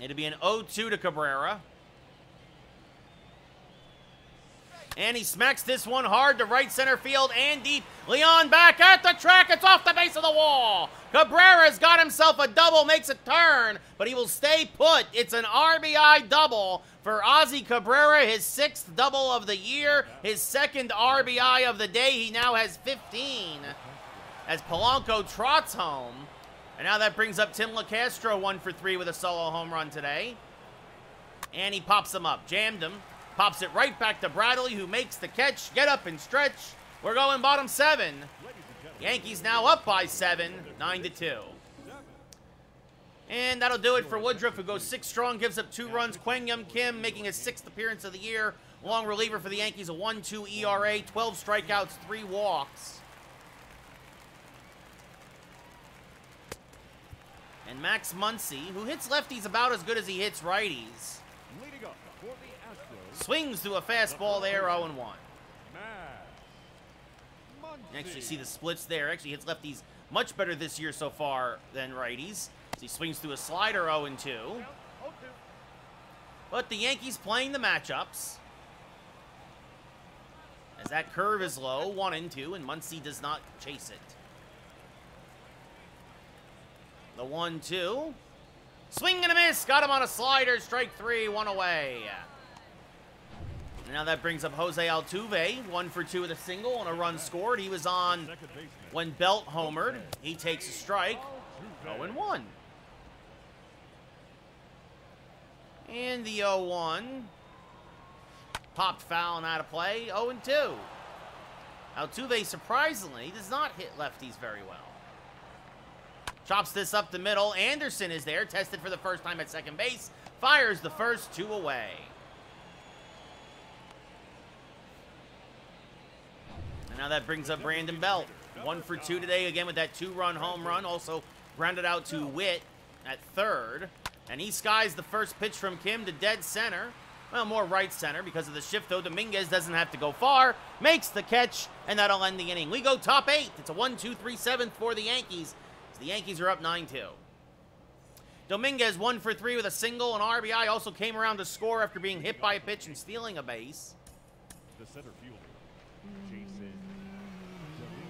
It'll be an 0-2 to Cabrera. And he smacks this one hard to right center field and deep. Leon back at the track. It's off the base of the wall. Cabrera's got himself a double, makes a turn, but he will stay put. It's an RBI double for Ozzie Cabrera, his 6th double of the year, his 2nd RBI of the day. He now has 15 as Polanco trots home. And now that brings up Tim LaCastro, 1 for 3 with a solo home run today. And he pops him up, jammed him. Pops it right back to Bradley, who makes the catch. Get up and stretch. We're going bottom 7. Yankees now up by 7, 9-2. And that'll do it for Woodruff, who goes 6 strong, gives up 2 runs. Kwang Yum Kim making his 6th appearance of the year. Long reliever for the Yankees, a 1.2 ERA, 12 strikeouts, 3 walks. And Max Muncy, who hits lefties about as good as he hits righties. Leading up for the Astros. Swings through a fastball there, 0-1. Muncy. Actually see the splits there. Actually hits lefties much better this year so far than righties. So he swings through a slider, 0-2. But the Yankees playing the matchups. As that curve is low, 1-2, and Muncy does not chase it. The 1-2. Swing and a miss. Got him on a slider. Strike 3, 1 away. And now that brings up Jose Altuve, 1 for 2 with a single and a run scored. He was on when Belt homered. He takes a strike. 0-1. And the 0-1. Popped foul and out of play. 0-2. Altuve, surprisingly, does not hit lefties very well. Chops this up the middle. Anderson is there, tested for the first time at second base. Fires the first 2 away. And now that brings up Brandon Belt. 1 for 2 today, again with that 2-run home run. Also grounded out to Witt at third. And he skies the first pitch from Kim to dead center. Well, more right center because of the shift, though. Dominguez doesn't have to go far. Makes the catch, and that'll end the inning. We go top 8. It's a 1-2-3-7 for the Yankees. So the Yankees are up 9-2. Dominguez 1 for 3 with a single and RBI. Also came around to score after being hit by a pitch and stealing a base. The center fielder, Jason Dominguez.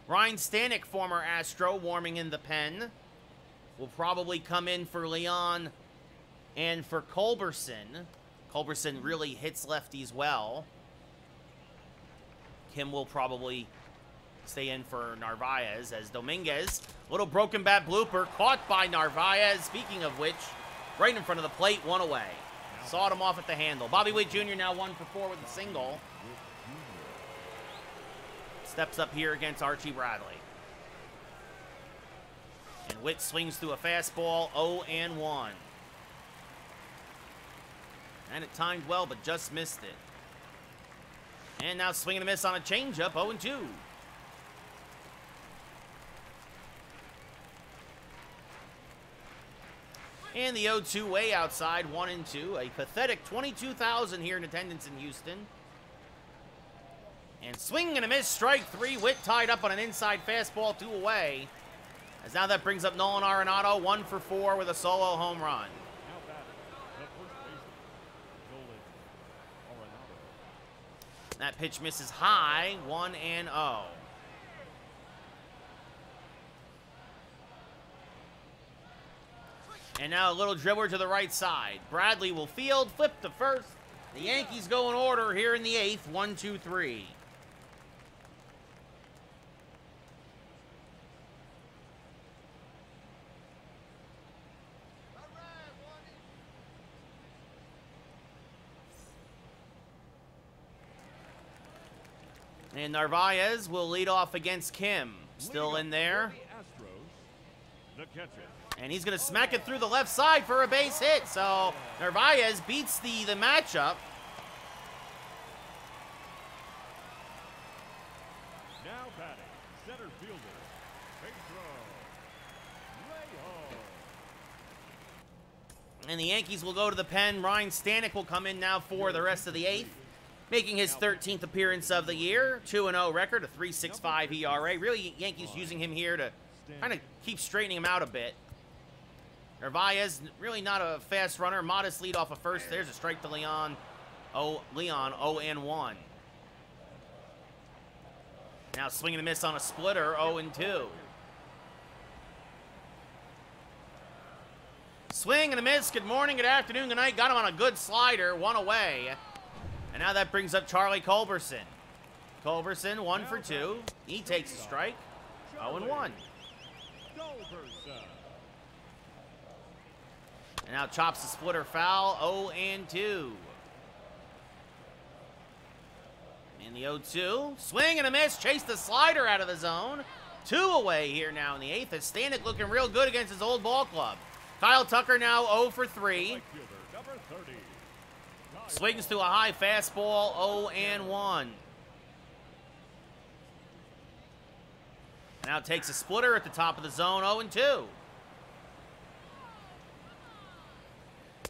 Ryan Stanek, former Astro, warming in the pen. Will probably come in for Leon and for Culberson. Culberson really hits lefties well. Kim will probably stay in for Narvaez as Dominguez. Little broken bat blooper caught by Narvaez. Speaking of which, right in front of the plate, one away. Sawed him off at the handle. Bobby Witt Jr. now 1 for 4 with a single. Steps up here against Archie Bradley. And Witt swings through a fastball, 0-1. And it timed well, but just missed it. And now swinging a miss on a changeup, 0-2. And the 0-2 way outside, 1-2. A pathetic 22,000 here in attendance in Houston. And swing and a miss, strike 3. Witt tied up on an inside fastball, 2 away. As now that brings up Nolan Arenado, 1 for 4 with a solo home run. That pitch misses high, 1-0. And now a little dribbler to the right side. Bradley will field, flip to first. The Yankees go in order here in the 8th, 1-2-3. And Narvaez will lead off against Kim. Still in there. And he's going to smack it through the left side for a base hit. So Narvaez beats the matchup. Now batting, center fielder, Pedro Leon. And the Yankees will go to the pen. Ryan Stanek will come in now for the rest of the 8th. Making his 13th appearance of the year. 2-0 record, a 3.65 ERA. Really, Yankees using him here to kind of keep straightening him out a bit. Narvaez, really not a fast runner. Modest lead off of first. There's a strike to Leon. Leon, 0-1. Now swinging a miss on a splitter, 0-2. Swing and a miss. Good morning, good afternoon, good night. Got him on a good slider, 1 away. And now that brings up Charlie Culberson. Culberson, 1 for 2. He takes a strike, 0-1. And now chops the splitter foul, 0-2. And the 0-2. Swing and a miss. Chase the slider out of the zone. 2 away here now in the 8th. As Stanek looking real good against his old ball club. Kyle Tucker now 0 for 3. Swings to a high fastball, 0-1. Now takes a splitter at the top of the zone, 0-2.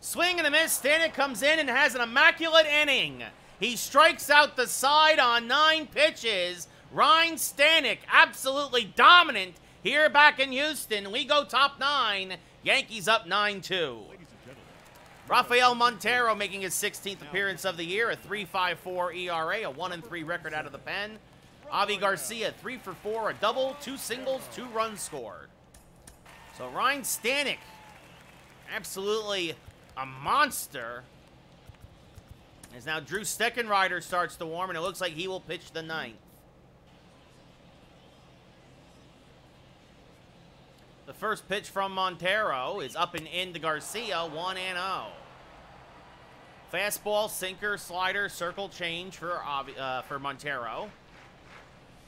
Swing and a miss. Stanek comes in and has an immaculate inning. He strikes out the side on 9 pitches. Ryan Stanek, absolutely dominant here back in Houston. We go top 9. Yankees up 9-2. Rafael Montero making his 16th appearance of the year, a 3.54 ERA, a 1-3 record out of the pen. Avi Garcia, 3 for 4, a double, 2 singles, 2 runs scored. So Ryan Stanek, absolutely a monster. As now Drew Steckenrider starts to warm, and it looks like he will pitch the 9th. The first pitch from Montero is up and in to Garcia, 1-0. Fastball, sinker, slider, circle change for Montero.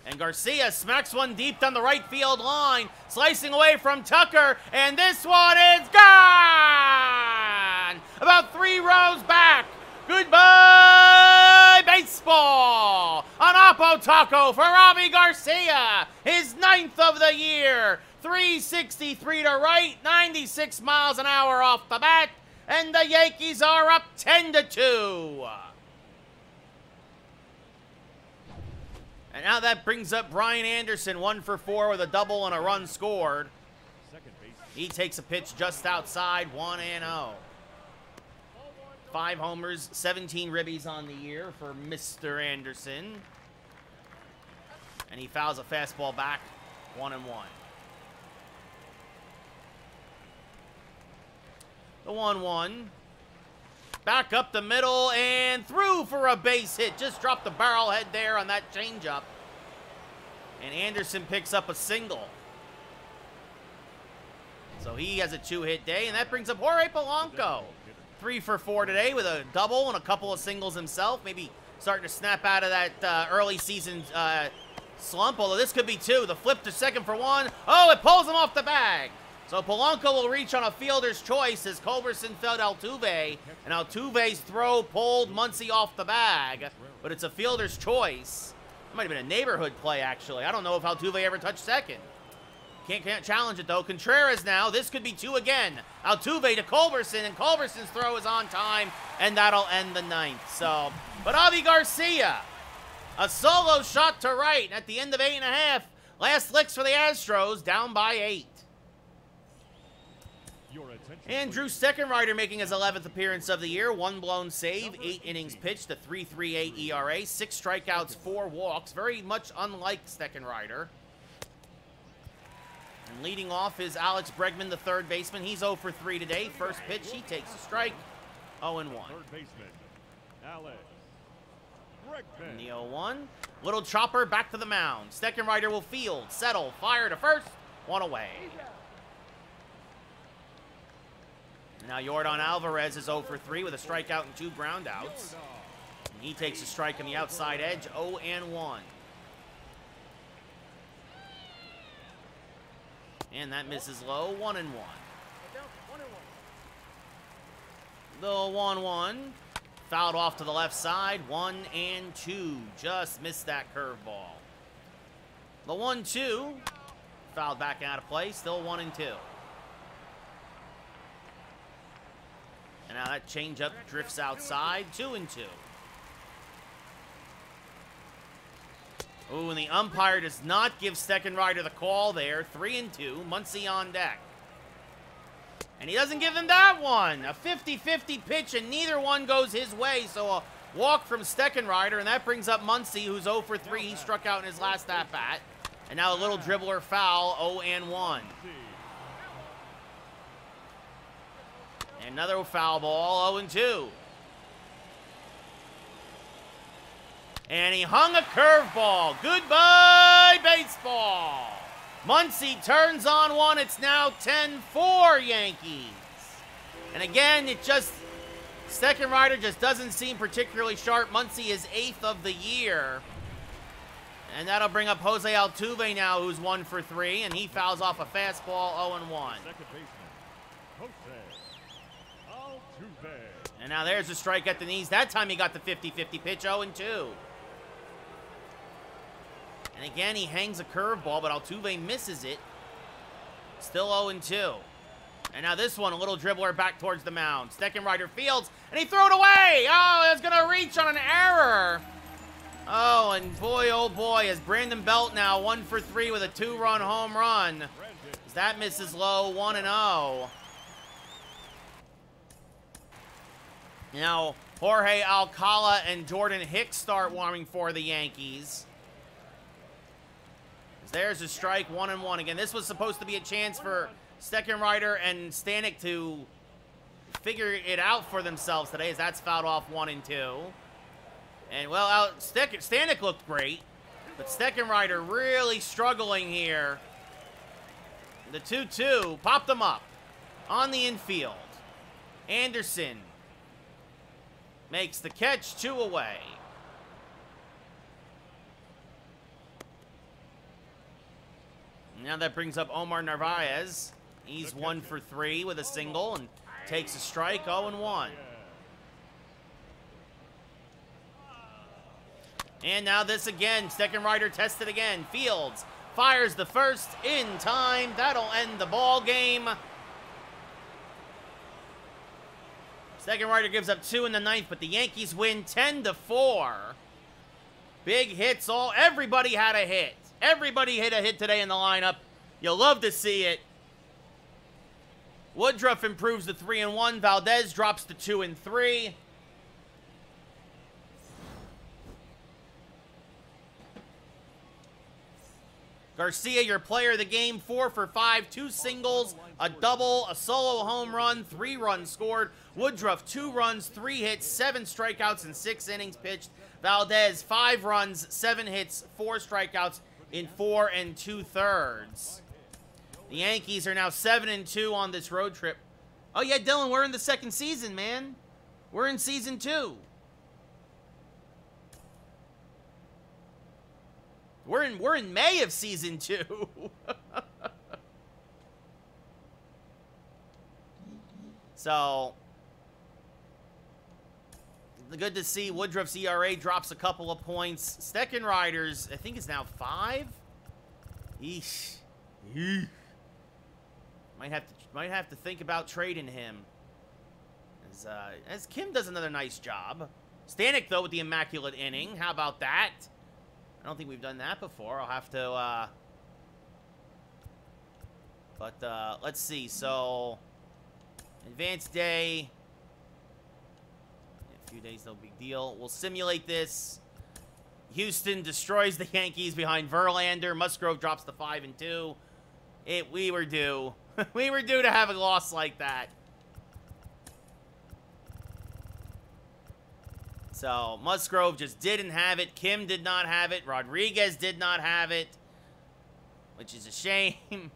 And Garcia smacks one deep down the right field line, slicing away from Tucker, and this one is gone! about 3 rows back. Goodbye, baseball! An Oppo Taco for Avi Garcia, his 9th of the year. 363 to right, 96 miles an hour off the bat, and the Yankees are up 10-2. And now that brings up Brian Anderson, 1 for 4 with a double and a run scored. He takes a pitch just outside, 1-0. 5 homers, 17 ribbies on the year for Mr. Anderson. And he fouls a fastball back, 1-1. The 1-1. Back up the middle and through for a base hit. Just dropped the barrel head there on that changeup. And Anderson picks up a single. So he has a 2-hit day, and that brings up Jorge Polanco. 3 for 4 today with a double and a couple of singles himself. Maybe starting to snap out of that early season slump, although this could be 2. The flip to second for 1. Oh, it pulls him off the bag. So Polanco will reach on a fielder's choice as Culberson felled Altuve, and Altuve's throw pulled Muncy off the bag, but it's a fielder's choice. It might have been a neighborhood play, actually. I don't know if Altuve ever touched second. Can't challenge it, though. Contreras now. This could be 2 again. Altuve to Culberson, and Culberson's throw is on time, and that'll end the 9th. So, but Avi Garcia, a solo shot to right at the end of 8.5. Last licks for the Astros, down by 8. And Drew Steckenrider making his 11th appearance of the year. 1 blown save, 8 innings pitched, a 3.38 ERA, 6 strikeouts, 4 walks. Very much unlike Steckenrider. And leading off is Alex Bregman, the third baseman. He's 0 for 3 today. First pitch, he takes a strike. 0-1. Third baseman, Alex Bregman. In the 0-1. Little chopper back to the mound. Steckenrider will field, settle, fire to first. 1 away. Now Yordan Alvarez is 0 for 3 with a strikeout and 2 groundouts. And he takes a strike on the outside edge, 0-1. And that misses low, 1-1. The 1-1. Fouled off to the left side, 1-2. Just missed that curveball. The 1-2. Fouled back out of play, still 1-2. And now that changeup drifts outside, 2-2. Ooh, and the umpire does not give Steckenrider the call there. 3-2, Muncy on deck. And he doesn't give him that one. A 50-50 pitch, and neither one goes his way. So a walk from Steckenrider, and that brings up Muncy, who's 0 for 3. He struck out in his last at-bat. And now a little dribbler foul, 0-1. Another foul ball, 0-2. And he hung a curveball. Goodbye, baseball. Muncy turns on one. It's now 10-4 Yankees. And again, Steckenrider just doesn't seem particularly sharp. Muncy is 8th of the year. And that'll bring up Jose Altuve now, who's 1 for 3, and he fouls off a fastball, 0-1. Second baseman, Jose Altuve. And now there's a strike at the knees. That time he got the 50-50 pitch, 0-2. And again, he hangs a curveball, but Altuve misses it. Still 0-2. And now this one, a little dribbler back towards the mound. Steckenrider fields, and he threw it away. Oh, it's going to reach on an error. Oh, and boy, oh boy, is Brandon Belt now 1 for 3 with a 2-run home run. That misses low, 1-0. Now, Jorge Alcala and Jordan Hicks start warming for the Yankees. There's a strike, 1-1. Again, this was supposed to be a chance for Steckenrider and Stanek to figure it out for themselves today, as that's fouled off 1-2. And, well, Stanek looked great, but Steckenrider really struggling here. The 2-2 popped them up on the infield. Anderson makes the catch, 2 away. Now that brings up Omar Narvaez. He's 1 for 3 with a single, and takes a strike, 0-1. And now this again, second rider tested again. Fields fires the first in time. That'll end the ball game. Second rider gives up 2 in the ninth, but the Yankees win 10-4. Big hits, everybody had a hit. Everybody hit a hit today in the lineup. You'll love to see it. Woodruff improves to 3-1. Valdez drops to 2-3. Garcia, your player of the game, 4 for 5, 2 singles, a double, a solo home run, 3 runs scored. Woodruff, 2 runs, 3 hits, 7 strikeouts in 6 innings pitched. Valdez, 5 runs, 7 hits, 4 strikeouts in 4 2/3. The Yankees are now 7-2 on this road trip. Oh yeah, Dylan, we're in the second season, man. We're in season 2. We're in May of season 2. So, good to see Woodruff's ERA drops a couple of points. Steckenrider's, I think, is now 5. Eesh. Eesh. Might have to think about trading him. As Kim does another nice job. Stanek, though, with the immaculate inning. How about that? I don't think we've done that before. I'll have to, But, let's see. So, advanced day. A few days, no big deal. We'll simulate this. Houston destroys the Yankees behind Verlander. Musgrove drops to 5-2. We were due. We were due to have a loss like that. So, Musgrove just didn't have it. Kim did not have it. Rodriguez did not have it. Which is a shame.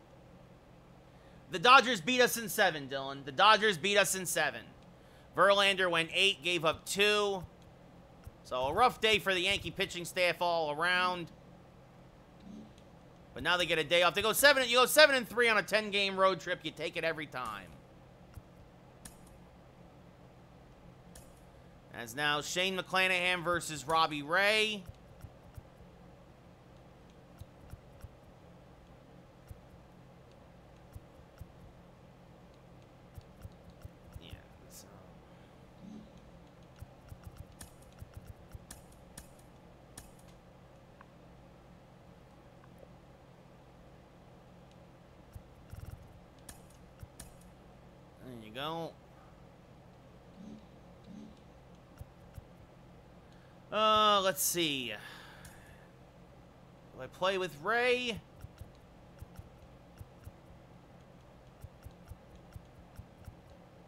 The Dodgers beat us in 7, Dylan. The Dodgers beat us in 7. Verlander went 8, gave up 2. So, a rough day for the Yankee pitching staff all around. But now they get a day off. They go 7. You go 7-3 on a 10-game road trip. You take it every time. As now Shane McClanahan versus Robbie Ray. Yeah, so. There you go. Let's see. Do I play with Ray?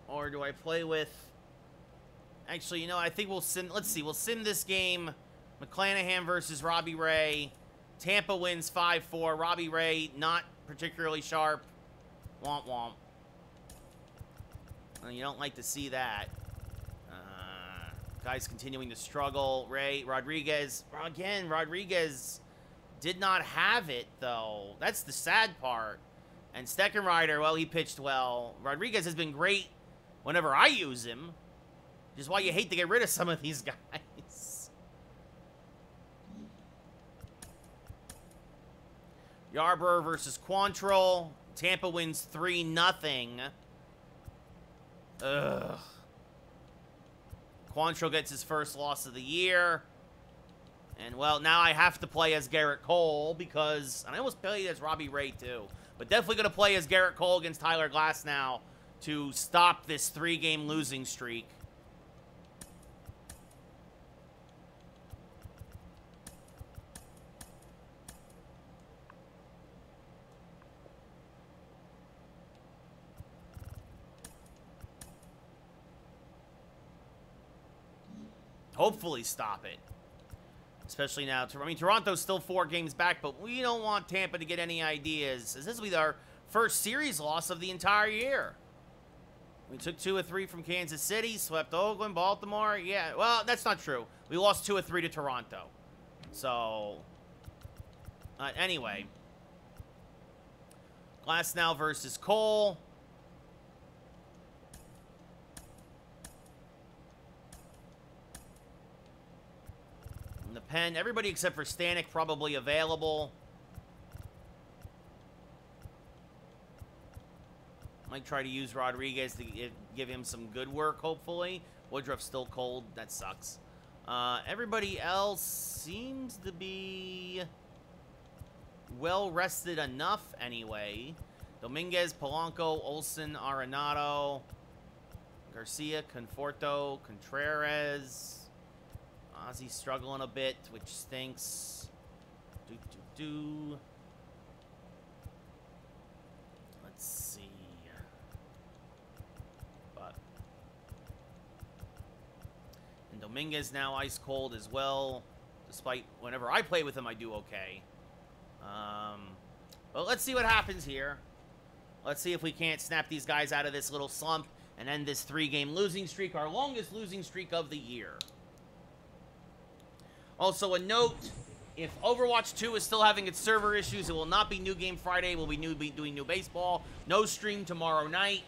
Or do I play with... Actually, you know, I think we'll sim... Let's see. We'll sim this game. McClanahan versus Robbie Ray. Tampa wins 5-4. Robbie Ray, not particularly sharp. Womp womp. Well, you don't like to see that. Guys continuing to struggle. Rodriguez. Again, Rodriguez did not have it, though. That's the sad part. And Steckenrider, well, he pitched well. Rodriguez has been great whenever I use him. Which is why you hate to get rid of some of these guys. Yarbrough versus Quantrill. Tampa wins 3-0. Ugh. Quantrill gets his first loss of the year. And, well, now I have to play as Garrett Cole because... And I almost played as Robbie Ray, too. But definitely going to play as Garrett Cole against Tyler Glasnow to stop this 3-game losing streak. Hopefully stop it. Especially now. I mean, Toronto's still 4 games back, but we don't want Tampa to get any ideas. This will be our first series loss of the entire year. We took 2 of 3 from Kansas City, swept Oakland, Baltimore. Yeah, well, that's not true. We lost 2 of 3 to Toronto. So, anyway. Glasnow versus Cole. pen. Everybody except for Stanek probably available. Might try to use Rodriguez to give him some good work, hopefully. Woodruff's still cold. That sucks. Everybody else seems to be well rested enough anyway. Dominguez, Polanco, Olsen, Arenado, Garcia, Conforto, Contreras. Ozzy's struggling a bit, which stinks. Let's see. But and Dominguez now ice cold as well. Despite whenever I play with him, I do okay. But let's see what happens here. Let's see if we can't snap these guys out of this little slump and end this 3-game losing streak, our longest losing streak of the year. Also, a note, if Overwatch 2 is still having its server issues, it will not be New Game Friday. We'll be doing new baseball. No stream tomorrow night.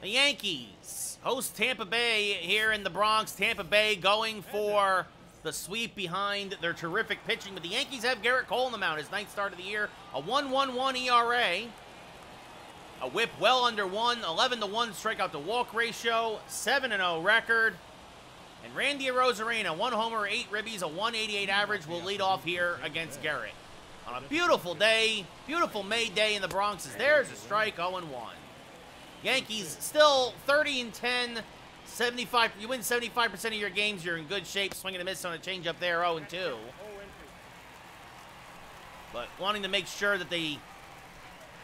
The Yankees host Tampa Bay here in the Bronx. Tampa Bay going for the sweep behind their terrific pitching. But the Yankees have Garrett Cole on the mound, his 9th start of the year. A 1.11 ERA. A whip well under 1. 11-1 strikeout to walk ratio. 7-0 record. And Randy Arozarena, 1 homer, 8 ribbies, a 188 average, will lead off here against Garrett. On a beautiful day, beautiful May day in the Bronx, as there's a strike, 0-1. Yankees still 30-10, 75. You win 75% of your games, you're in good shape. Swing and a miss on a changeup there, 0-2. But wanting to make sure that they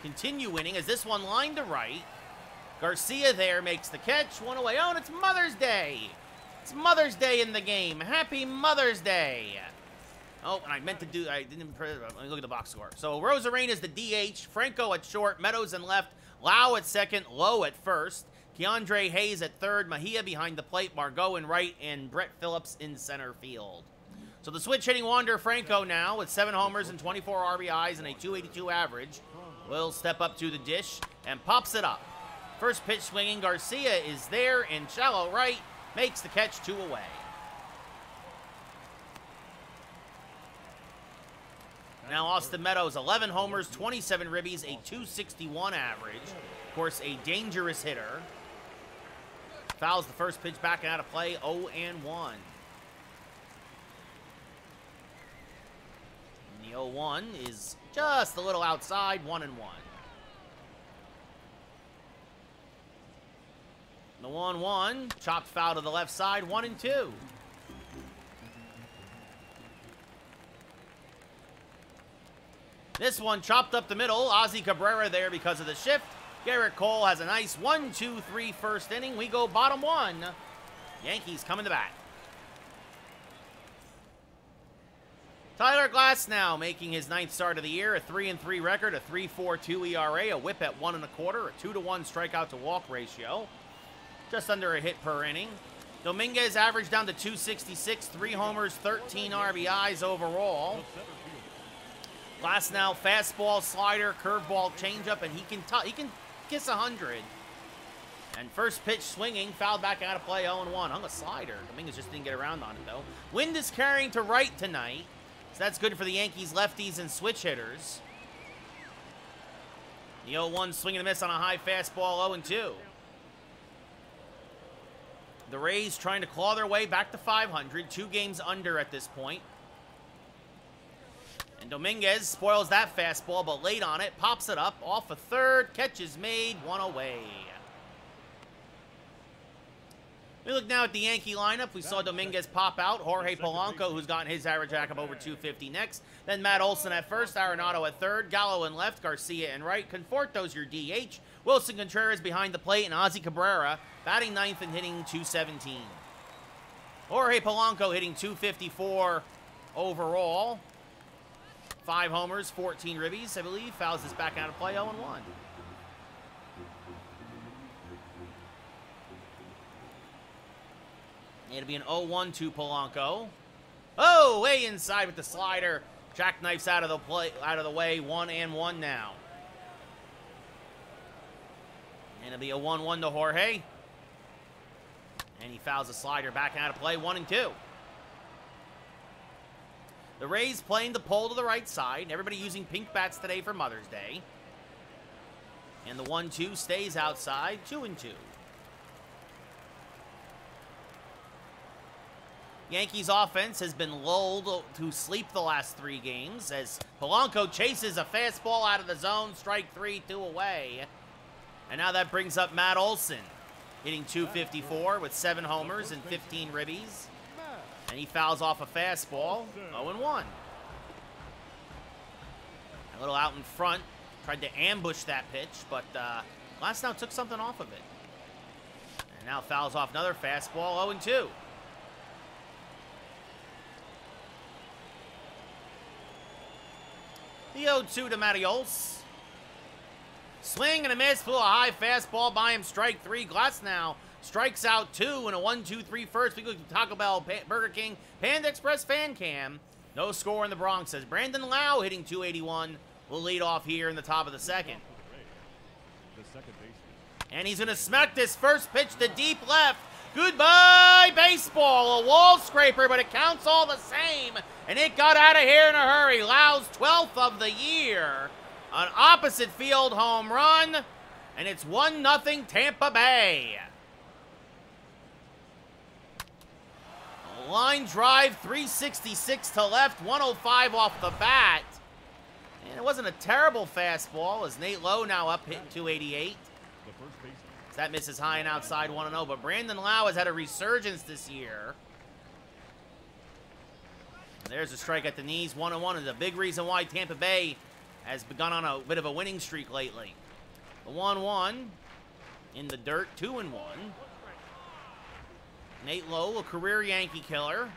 continue winning, as this one lined to right. Garcia there makes the catch, 1 away. Oh, and it's Mother's Day. It's Mother's Day in the game. Happy Mother's Day. Oh, and I meant to do, I didn't, let me look at the box score. So Rosarena is the DH, Franco at short, Meadows in left, Lau at second, Lowe at first, Keandre Hayes at third, Mejia behind the plate, Margot in right, and Brett Phillips in center field. So the switch hitting Wander Franco now with 7 homers and 24 RBIs and a 282 average will step up to the dish and pops it up. First pitch swinging, Garcia is there in shallow right, makes the catch, 2 away. Now Austin Meadows, 11 homers, 27 ribbies, a 261 average. Of course, a dangerous hitter. Fouls the first pitch back out of play, 0-1. And the 0-1 is just a little outside, 1-1. The 1-1, chopped foul to the left side, 1-2. This one chopped up the middle. Ozzy Cabrera there because of the shift. Garrett Cole has a nice 1-2-3 first inning. We go bottom 1. Yankees coming to bat. Tyler Glasnow making his 9th start of the year. A 3-3 record, a 3.42 ERA, a whip at 1 1/4, a 2-1 strikeout to walk ratio. Just under a hit per inning. Dominguez averaged down to 266, 3 homers, 13 RBIs overall. Glasnow, fastball, slider, curveball, changeup, and he can kiss 100. And first pitch swinging, fouled back out of play, 0-1. Hung a slider. Dominguez just didn't get around on it, though. Wind is carrying to right tonight, so that's good for the Yankees lefties and switch hitters. The 0-1 swing and a miss on a high fastball, 0-2. The Rays trying to claw their way back to 500, 2 games under at this point. And Dominguez spoils that fastball, but late on it, pops it up, off a third, catch is made, 1 away. We look now at the Yankee lineup. We saw Dominguez pop out, Jorge Polanco, who's gotten his average jack up over 250 next. Then Matt Olson at first, Arenado at third, Gallo in left, Garcia in right. Conforto's your DH. Wilson Contreras behind the plate, and Ozzy Cabrera batting 9th and hitting 217. Jorge Polanco hitting 254 overall. 5 homers, 14 ribbies, I believe. Fouls this back out of play, 0-1. It'll be an 0-1 to Polanco. Oh, way inside with the slider. Jackknifes out of the way, 1-1 now. And it'll be a 1-1 to Jorge. And he fouls a slider back out of play, 1-2. The Rays playing the pole to the right side. Everybody using pink bats today for Mother's Day. And the 1-2 stays outside, 2-2. Yankees offense has been lulled to sleep the last 3 games as Polanco chases a fastball out of the zone, strike 3, 2 away. And now that brings up Matt Olson, hitting .254 with 7 homers and 15 ribbies. And he fouls off a fastball, 0-1. A little out in front, tried to ambush that pitch, but Glasnow took something off of it. And now fouls off another fastball, 0-2. The 0-2 to Mattios. Swing and a miss, flew a high fastball by him, strike 3. Glasnow strikes out 2 in a 1-2-3 first. We go to Taco Bell, Burger King, Panda Express Fan Cam. No score in the Bronx as Brandon Lau hitting .281 will lead off here in the top of the second. And he's going to smack this first pitch to deep left. Goodbye, baseball. A wall scraper, but it counts all the same. And it got out of here in a hurry. Lau's 12th of the year. An opposite field home run. And it's 1-0 Tampa Bay. A line drive, 366 to left, 105 off the bat. And it wasn't a terrible fastball as Nate Lowe now up hitting .288. That misses high and outside, 1-0. But Brandon Lau has had a resurgence this year. And there's a strike at the knees, 1-1. Is a big reason why Tampa Bay has begun on a bit of a winning streak lately. The 1-1 in the dirt, 2-1. Nate Lowe, a career Yankee killer.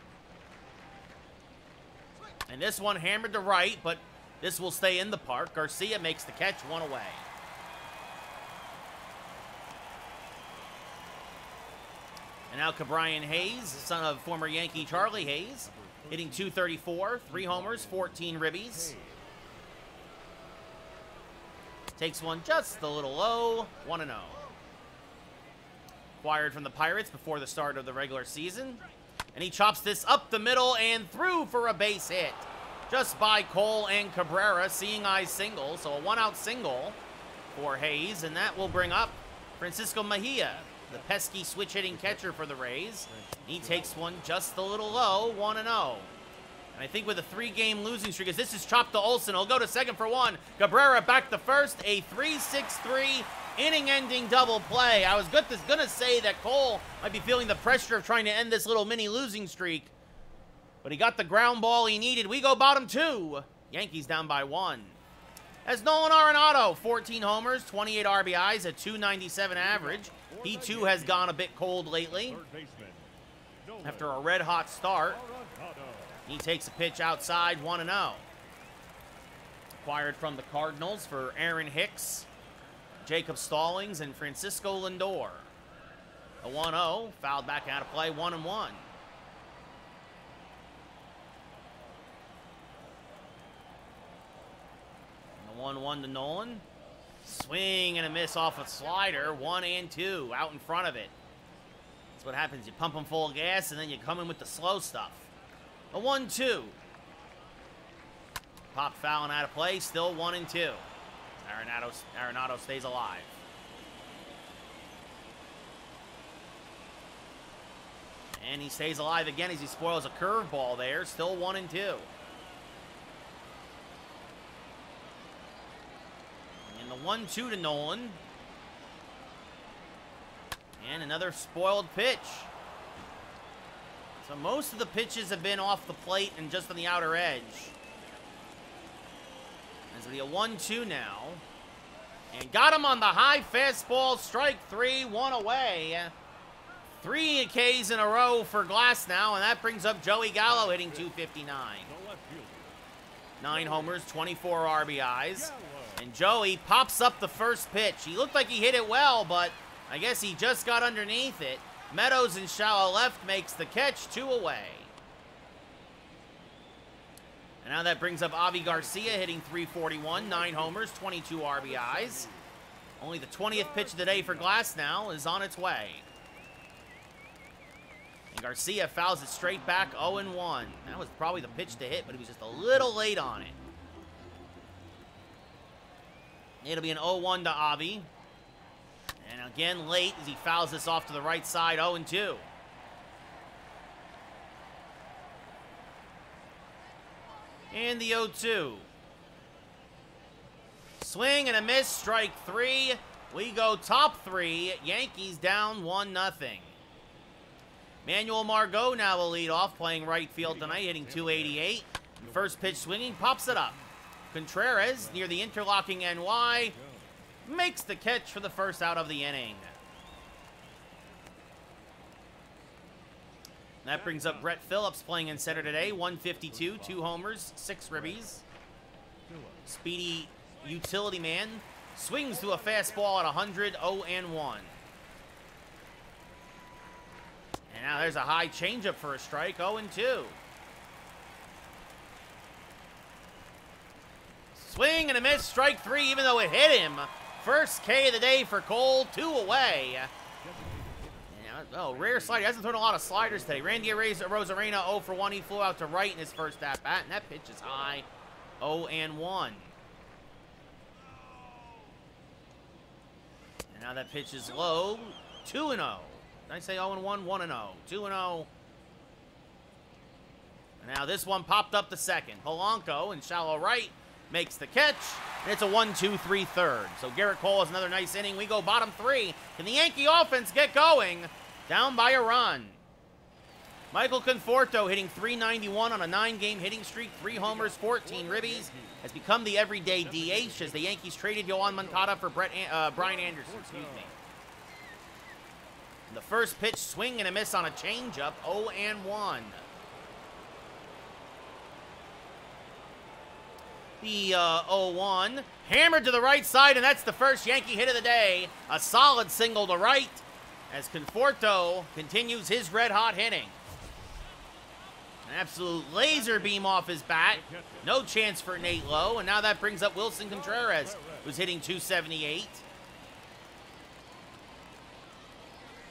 And this one hammered to right, but this will stay in the park. Garcia makes the catch, 1 away. And now Cabrian Hayes, son of former Yankee Charlie Hayes, hitting .234, 3 homers, 14 ribbies. Takes one just a little low, 1-0. Acquired from the Pirates before the start of the regular season. And he chops this up the middle and through for a base hit. Just by Cole and Cabrera, seeing eye single. So a 1-out single for Hayes, and that will bring up Francisco Mejia, the pesky switch-hitting catcher for the Rays. He takes one just a little low, 1-0. And I think with a 3-game losing streak, as this is chopped to Olsen, he'll go to second for 1. Cabrera back to first, a 3-6-3 inning-ending double play. I was gonna say that Cole might be feeling the pressure of trying to end this little mini losing streak, but he got the ground ball he needed. We go bottom 2. Yankees down by 1. As Nolan Arenado, 14 homers, 28 RBIs, a .297 average. He, too, has gone a bit cold lately. After a red-hot start, he takes a pitch outside, 1-0. Acquired from the Cardinals for Aaron Hicks, Jacob Stallings, and Francisco Lindor. A 1-0, fouled back out of play, 1-1. The 1-1 to Nolan. Swing and a miss off a slider, 1-2, out in front of it. That's what happens. You pump them full of gas, and then you come in with the slow stuff. A 1-2. Pop fouling out of play, still 1-2. Arenado stays alive. And he stays alive again as he spoils a curveball there, still 1-2. And the 1-2 to Nolan. And another spoiled pitch. So most of the pitches have been off the plate and just on the outer edge. It's going to be a 1-2 now. And got him on the high fastball, strike 3, 1 away. 3 Ks in a row for Glasnow, and that brings up Joey Gallo hitting .259. 9 homers, 24 RBIs. And Joey pops up the first pitch. He looked like he hit it well, but I guess he just got underneath it. Meadows in shallow left makes the catch, 2 away. And now that brings up Avi Garcia hitting .341, 9 homers, 22 RBIs. Only the 20th pitch of the day for Glasnow is on its way. And Garcia fouls it straight back, 0-1. That was probably the pitch to hit, but he was just a little late on it. It'll be an 0-1 to Avi. And again, late as he fouls this off to the right side, 0-2. And the 0-2. Swing and a miss, strike 3. We go top 3. Yankees down 1-0. Manuel Margot now will lead off, playing right field tonight, hitting .288. And first pitch swinging, pops it up. Contreras, near the interlocking NY, makes the catch for the first out of the inning. That brings up Brett Phillips, playing in center today. 152, 2 homers, 6 ribbies. Speedy utility man swings to a fastball at 100, 0-1. And now there's a high changeup for a strike, 0-2. Swing and a miss, strike 3, even though it hit him. First K of the day for Cole, 2 away. Oh, rare slider. He hasn't thrown a lot of sliders today. Randy Arozarena, 0 for 1. He flew out to right in his first at-bat, and that pitch is high, 0-1. And now that pitch is low, 2-0. Did I say 0-1? 1-0. 2-0. And now this one popped up the second. Polanco in shallow right makes the catch, and it's a 1-2-3 third. So Garrett Cole has another nice inning. We go bottom 3. Can the Yankee offense get going? Down by a run. Michael Conforto, hitting .391 on a 9-game hitting streak, 3 homers, 14 ribbies, has become the everyday DH as the Yankees traded Yoan Moncada for Brian Anderson. Excuse me. The first pitch, swing and a miss on a changeup, 0-1. The 0-1, hammered to the right side, and that's the first Yankee hit of the day. A solid single to right as Conforto continues his red-hot hitting. An absolute laser beam off his bat. No chance for Nate Lowe, and now that brings up Wilson Contreras, who's hitting .278.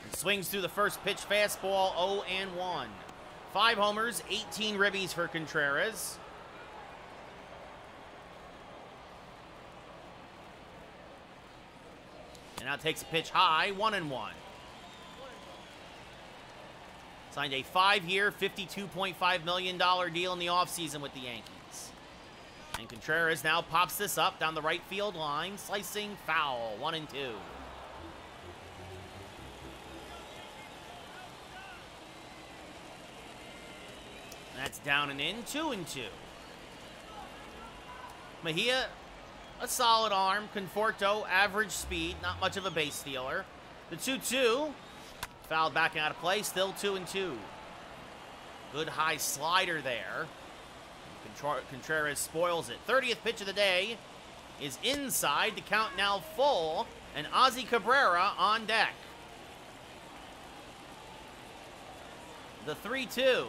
And swings through the first pitch fastball, 0-1. 5 homers, 18 ribbies for Contreras. And now takes a pitch high, 1-1. Signed a 5-year, $52.5 million deal in the offseason with the Yankees. And Contreras now pops this up down the right field line, slicing foul, 1-2. That's down and in, 2-2. Mejia, a solid arm. Conforto, average speed, not much of a base stealer. The 2-2, fouled back out of play, still 2-2. Good high slider there. Contreras spoils it. 30th pitch of the day is inside. The count now full, and Ozzie Cabrera on deck. The 3-2.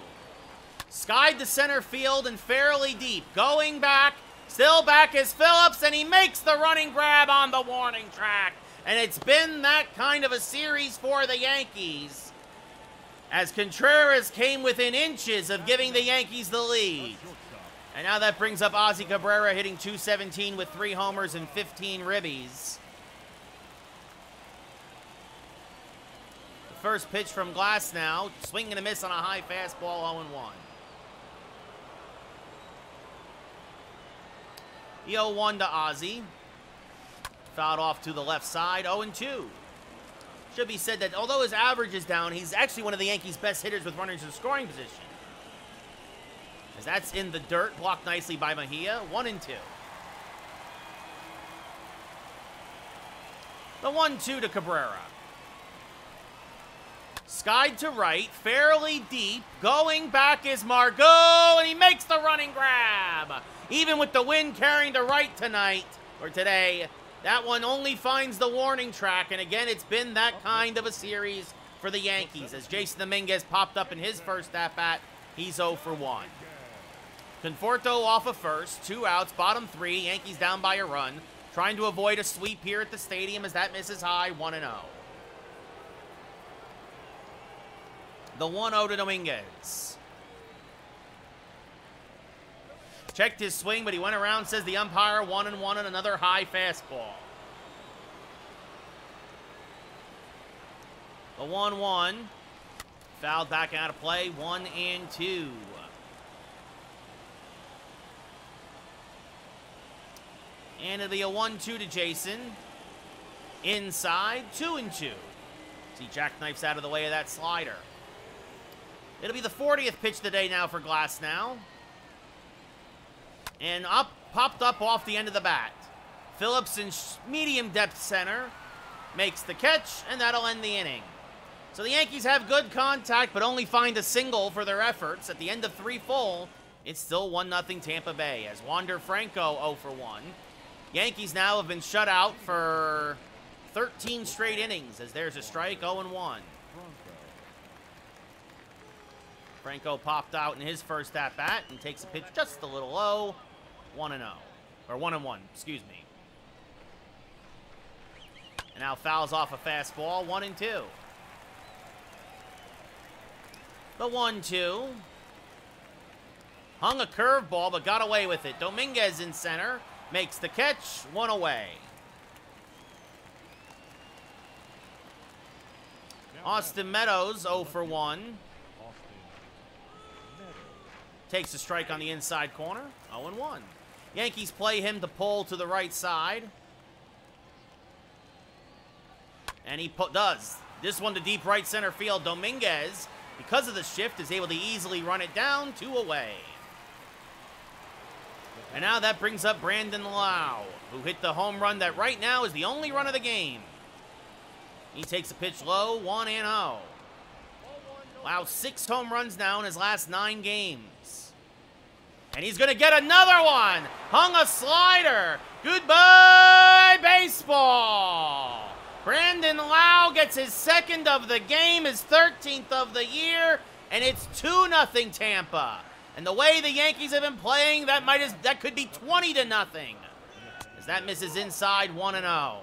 Skied to center field and fairly deep. Going back. Still back is Phillips, and he makes the running grab on the warning track. And it's been that kind of a series for the Yankees, as Contreras came within inches of giving the Yankees the lead. And now that brings up Ozzie Cabrera, hitting .217 with 3 homers and 15 ribbies. The first pitch from Glass now, swing and a miss on a high fastball, 0-1. The 0-1 to Ozzie. Fouled off to the left side, 0-2. Should be said that although his average is down, he's actually one of the Yankees' best hitters with runners in scoring position. As that's in the dirt, blocked nicely by Mejia, 1-2. The 1-2 to Cabrera. Skied to right, fairly deep. Going back is Margot, and he makes the running grab. Even with the wind carrying to right tonight, or today, that one only finds the warning track. And again, it's been that kind of a series for the Yankees. As Jason Dominguez popped up in his first at-bat, he's 0 for 1. Conforto off of first, 2 outs, bottom 3, Yankees down by a run. Trying to avoid a sweep here at the stadium as that misses high, 1-0. The 1-0 to Dominguez. Checked his swing, but he went around, says the umpire, 1-1 and another high fastball. The 1-1. Fouled back out of play, 1-2. And it'll be a 1-2 to Jason. Inside, 2-2. See, jackknifes out of the way of that slider. It'll be the 40th pitch of the day now for Glasnow. And popped up off the end of the bat. Phillips in medium depth center makes the catch, and that'll end the inning. So the Yankees have good contact, but only find a single for their efforts. At the end of 3 full, it's still 1-0 Tampa Bay as Wander Franco 0 for 1. Yankees now have been shut out for 13 straight innings as there's a strike, 0-1. Franco popped out in his first at-bat and takes a pitch just a little low, 1-0. Or 1-1, excuse me. And now fouls off a fastball, 1-2. The 1-2. Hung a curveball, but got away with it. Dominguez in center. Makes the catch. 1 away. Austin Meadows 0 for 1. Takes a strike on the inside corner. 0-1. Yankees play him to pull to the right side. And he does. This one to deep right center field. Dominguez, because of the shift, is able to easily run it down. 2 away. And now that brings up Brandon Lau, who hit the home run that right now is the only run of the game. He takes a pitch low, 1-0. Lau 6 home runs now in his last 9 games. And he's going to get another one. Hung a slider. Goodbye, baseball. Brandon Lau gets his 2nd of the game, his 13th of the year, and it's 2-0 Tampa. And the way the Yankees have been playing, that could be 20-0. As that misses inside, 1-0.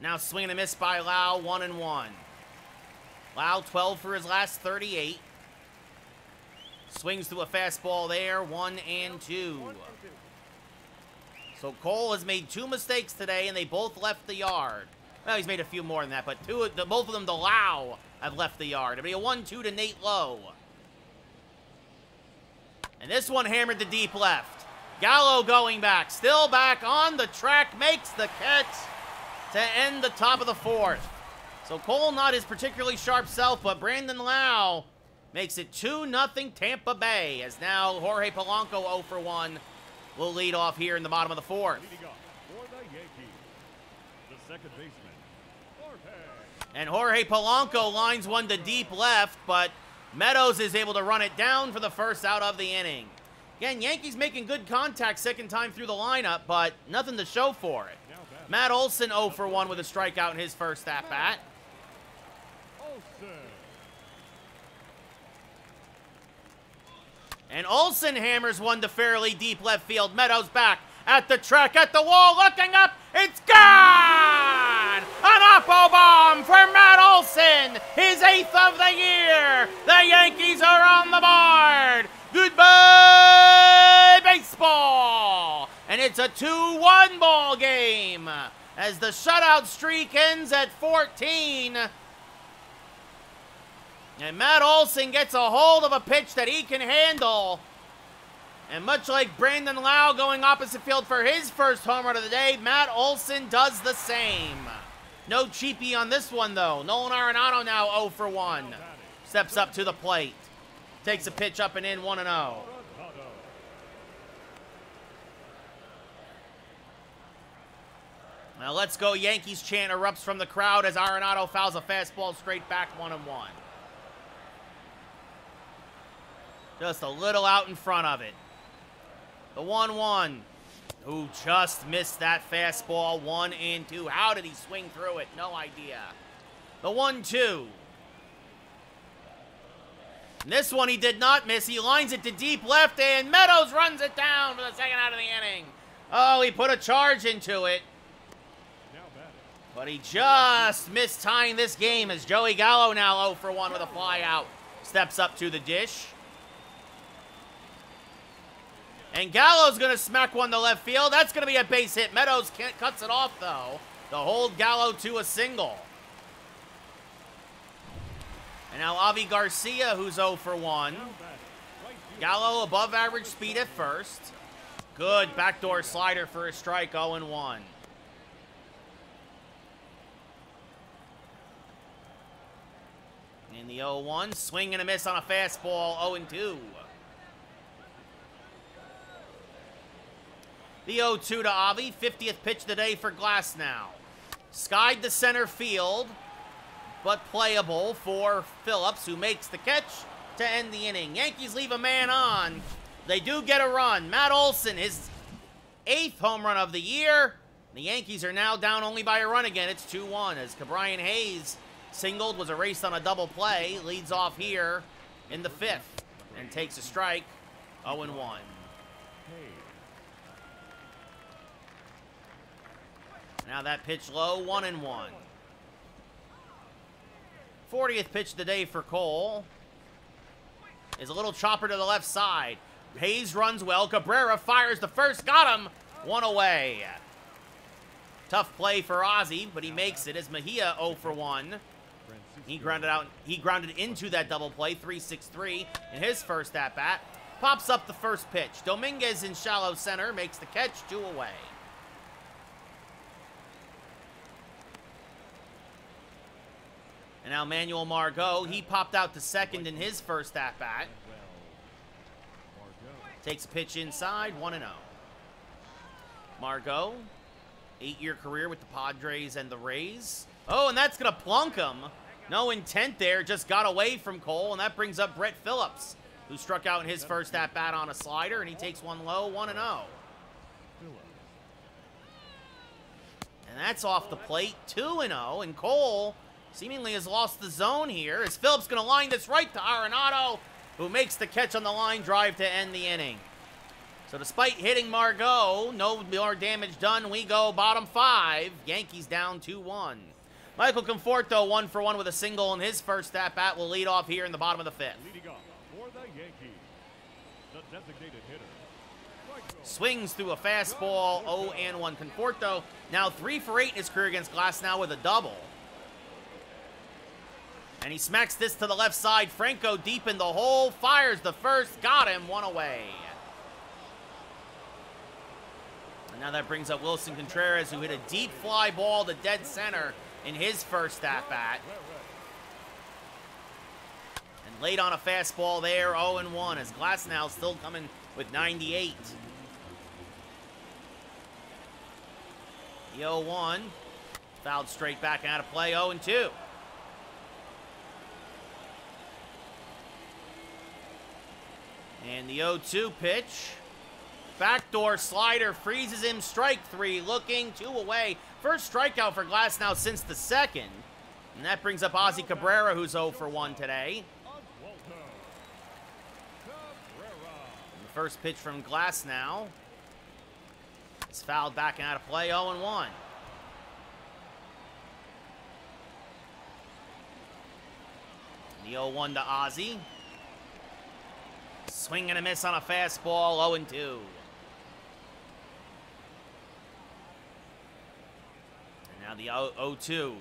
Now swing and a miss by Lau, 1-1. Lau 12 for his last 38. Swings to a fastball there, 1-2. So Cole has made 2 mistakes today, and they both left the yard. Well, he's made a few more than that, but both of them to Lau have left the yard. It'll be a 1-2 to Nate Lowe. And this one hammered to deep left. Gallo going back, still back on the track, makes the catch to end the top of the 4th. So Cole not his particularly sharp self, but Brandon Lau makes it 2-0 Tampa Bay, as now Jorge Polanco 0 for 1 will lead off here in the bottom of the 4th. Leading off for the Yankees, the second baseman, Jorge. And Jorge Polanco lines one to deep left, but Meadows is able to run it down for the first out of the inning. Again, Yankees making good contact 2nd time through the lineup, but nothing to show for it. Matt Olson 0 for 1 with a strikeout in his first at-bat. And Olson hammers one to fairly deep left field. Meadows back at the track, at the wall, looking up. It's gone! An oppo bomb for Matt Olson, his 8th of the year. The Yankees are on the board. Goodbye, baseball. And it's a 2-1 ball game as the shutout streak ends at 14. And Matt Olson gets a hold of a pitch that he can handle. And much like Brandon Lau going opposite field for his first home run of the day, Matt Olson does the same. No cheapie on this one, though. Nolan Arenado now 0 for 1. Steps up to the plate. Takes a pitch up and in, 1-0. Now let's go Yankees chant erupts from the crowd as Arenado fouls a fastball straight back, 1-1. Just a little out in front of it. The 1-1, who just missed that fastball, 1-2. How did he swing through it? No idea. The 1-2. And this one he did not miss. He lines it to deep left, and Meadows runs it down for the 2nd out of the inning. Oh, he put a charge into it. But he just missed tying this game as Joey Gallo now 0 for 1 with a fly out. Steps up to the dish. And Gallo's going to smack one to left field. That's going to be a base hit. Meadows cuts it off, though, to hold Gallo to a single. And now Avi Garcia, who's 0 for 1. Gallo above average speed at first. Good backdoor slider for a strike, 0-1. In the 0-1, swing and a miss on a fastball, 0-2. The 0-2 to Avi, 50th pitch of the day for Glasnow. Skied to center field, but playable for Phillips, who makes the catch to end the inning. Yankees leave a man on. They do get a run. Matt Olson, his 8th home run of the year. The Yankees are now down only by a run again. It's 2-1 as Cabrian Hayes singled, was erased on a double play. Leads off here in the 5th and takes a strike, 0-1. Now that pitch low, 1-1. 40th pitch of the day for Cole is a little chopper to the left side. Hayes runs well. Cabrera fires the first. Got him. 1 away. Tough play for Ozzie, but he makes it as Mejia 0 for 1. He grounded into that double play, 3-6-3 in his first at-bat. Pops up the first pitch. Dominguez in shallow center makes the catch, 2 away. And now Manuel Margot, he popped out to second in his first at-bat. Takes a pitch inside, 1-0. Margot, 8-year career with the Padres and the Rays. Oh, and that's going to plunk him. No intent there, just got away from Cole, and that brings up Brett Phillips, who struck out in his first at-bat on a slider, and he takes one low, 1-0. And that's off the plate, 2-0, and Cole seemingly has lost the zone here, as Phillips going to line this right to Arenado, who makes the catch on the line drive to end the inning. So despite hitting Margot, no more damage done. We go bottom 5. Yankees down 2-1. Michael Conforto 1 for 1 with a single in his first at-bat will lead off here in the bottom of the 5th. Leading off for the Yankees, the designated hitter. Swings through a fastball, 0-1. Conforto now 3 for 8 in his career against Glasnow with a double. And he smacks this to the left side. Franco deep in the hole, fires the first, got him, 1 away. And now that brings up Wilson Contreras, who hit a deep fly ball to dead center in his first at-bat. And laid on a fastball there, 0-1, as Glasnow still coming with 98. The 0-1, fouled straight back out of play, 0-2. And the 0-2 pitch. Backdoor slider freezes him. Strike 3 looking. 2 away. First strikeout for Glasnow since the second. And that brings up Ozzie Cabrera, who's 0 for 1 today. And the first pitch from Glasnow is fouled back out of play. 0-1. The 0-1 to Ozzie. Swing and a miss on a fastball, 0-2. And now the 0-2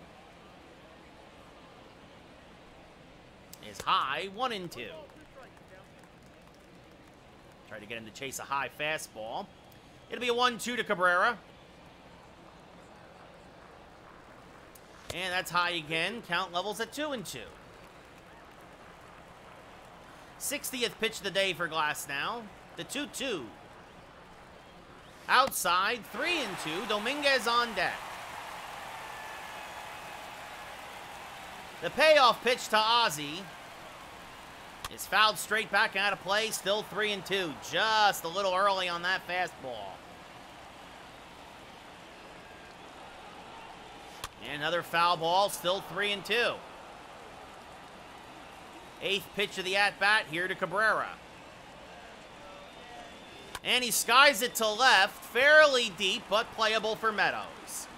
is high, 1-2. Try to get him to chase a high fastball. It'll be a 1-2 to Cabrera. And that's high again. Count levels at 2-2. 60th pitch of the day for Glasnow. The 2-2. Outside, 3-2. Dominguez on deck. The payoff pitch to Ozzie is fouled straight back out of play. Still 3-2. Just a little early on that fastball. And another foul ball. Still 3-2. 8th pitch of the at-bat here to Cabrera. And he skies it to left, fairly deep, but playable for Meadows.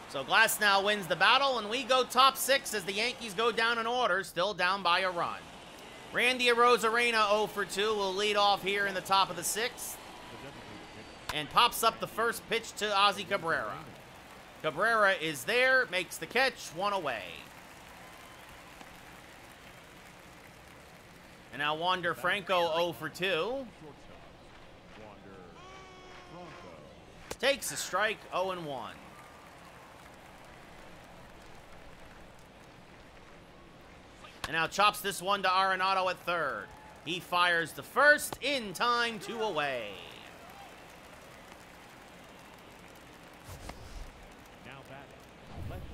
So So Glasnow wins the battle, and we go top 6 as the Yankees go down in order, still down by a run. Randy Arozarena 0 for 2 will lead off here in the top of the 6th. And pops up the first pitch to Ozzy Cabrera. Cabrera is there, makes the catch, 1 away. And now Wander Franco 0 for 2. Takes a strike, 0 and 1. And now chops this one to Arenado at third. He fires the first, in time, 2 away.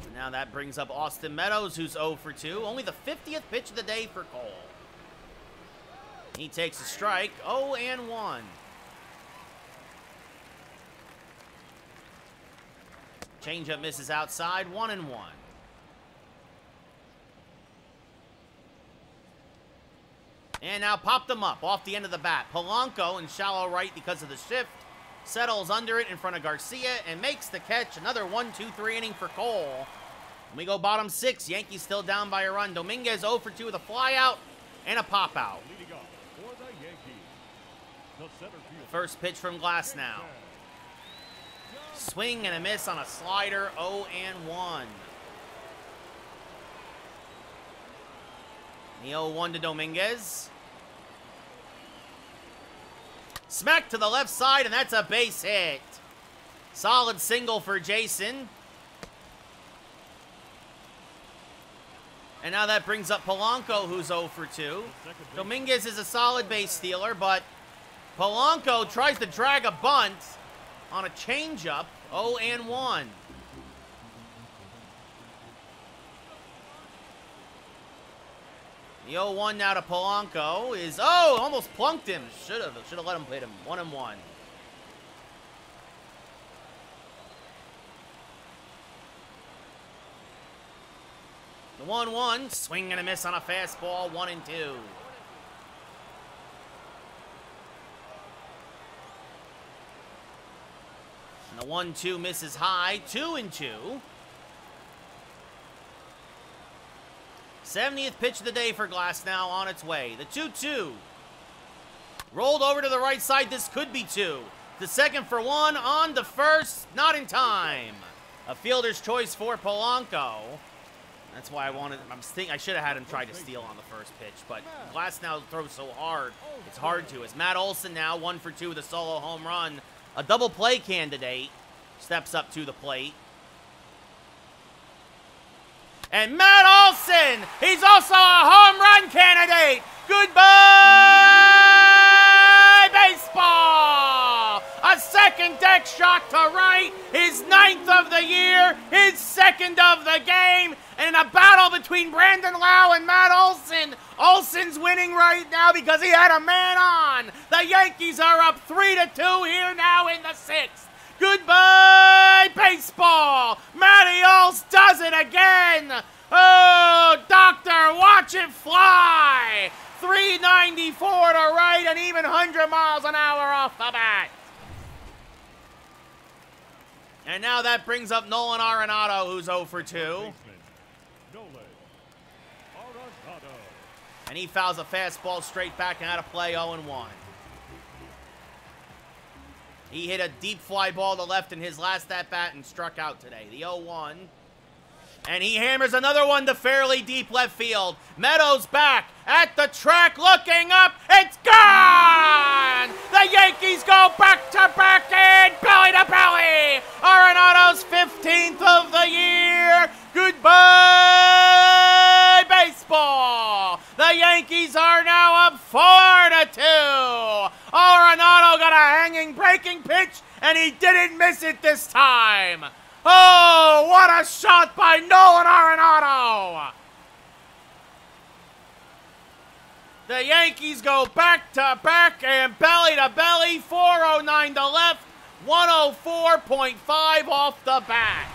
And now that brings up Austin Meadows, who's 0 for 2. Only the 50th pitch of the day for Cole. He takes a strike, 0 and 1. Changeup misses outside, 1 and 1. And now popped them up off the end of the bat. Polanco in shallow right because of the shift. Settles under it in front of Garcia and makes the catch. Another 1-2-3 inning for Cole. And we go bottom 6. Yankees still down by a run. Dominguez 0 for 2 with a fly out and a pop out. First pitch from Glasnow. Swing and a miss on a slider, 0 and 1. The 0-1 to Dominguez. Smack to the left side, and that's a base hit. Solid single for Jason. And now that brings up Polanco, who's 0 for 2. Dominguez is a solid base stealer, but Polanco tries to drag a bunt on a changeup, 0 and 1. The 0-1 now to Polanco is, oh, almost plunked him. Should have let him hit him. 1 and 1. The 1-1, swing and a miss on a fastball, 1 and 2. And the 1-2 misses high, 2 and 2. 70th pitch of the day for Glasnow on its way. The 2-2. Rolled over to the right side. This could be 2. The second for 1 on to first. Not in time. A fielder's choice for Polanco. That's why I should have had him try to steal on the first pitch, but Glasnow throws so hard, it's hard to. As Matt Olson now 1 for 2 with a solo home run. A double play candidate steps up to the plate. And Matt Olson, he's also a home run candidate. Goodbye, baseball. A second deck shot to right, his 9th of the year, his 2nd of the game, and a battle between Brandon Lau and Matt Olson. Olson's winning right now because he had a man on. The Yankees are up 3-2 here now in the 6th. Goodbye, baseball. Matty Olson does it again. Oh, doctor, watch it fly. 394 to right and even 100 miles an hour off the bat. And now that brings up Nolan Arenado, who's 0 for 2. And he fouls a fastball straight back and out of play, 0 and 1. He hit a deep fly ball to left in his last at-bat and struck out today. The 0-1. And he hammers another one to fairly deep left field. Meadows back at the track looking up. It's gone! The Yankees go back-to-back and belly-to-belly. Arenado's 15th of the year. Goodbye, baseball. The Yankees are now up 4-2. Arenado got a hanging breaking pitch, and he didn't miss it this time. Oh, what a shot by Nolan Arenado! The Yankees go back-to-back and belly-to-belly, 409 to left, 104.5 off the bat.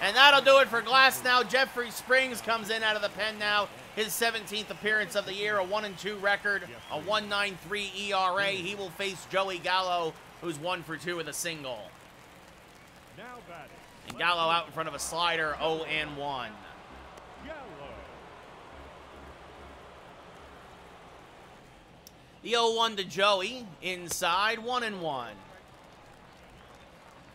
And that'll do it for Glasnow. Jeffrey Springs comes in out of the pen now. His 17th appearance of the year, a 1-2 record, a 1.93 ERA. He will face Joey Gallo, who's 1 for 2 with a single. Now batting, And Gallo out in front of a slider, 0-1. Gallo. The 0-1 to Joey, inside, 1-1.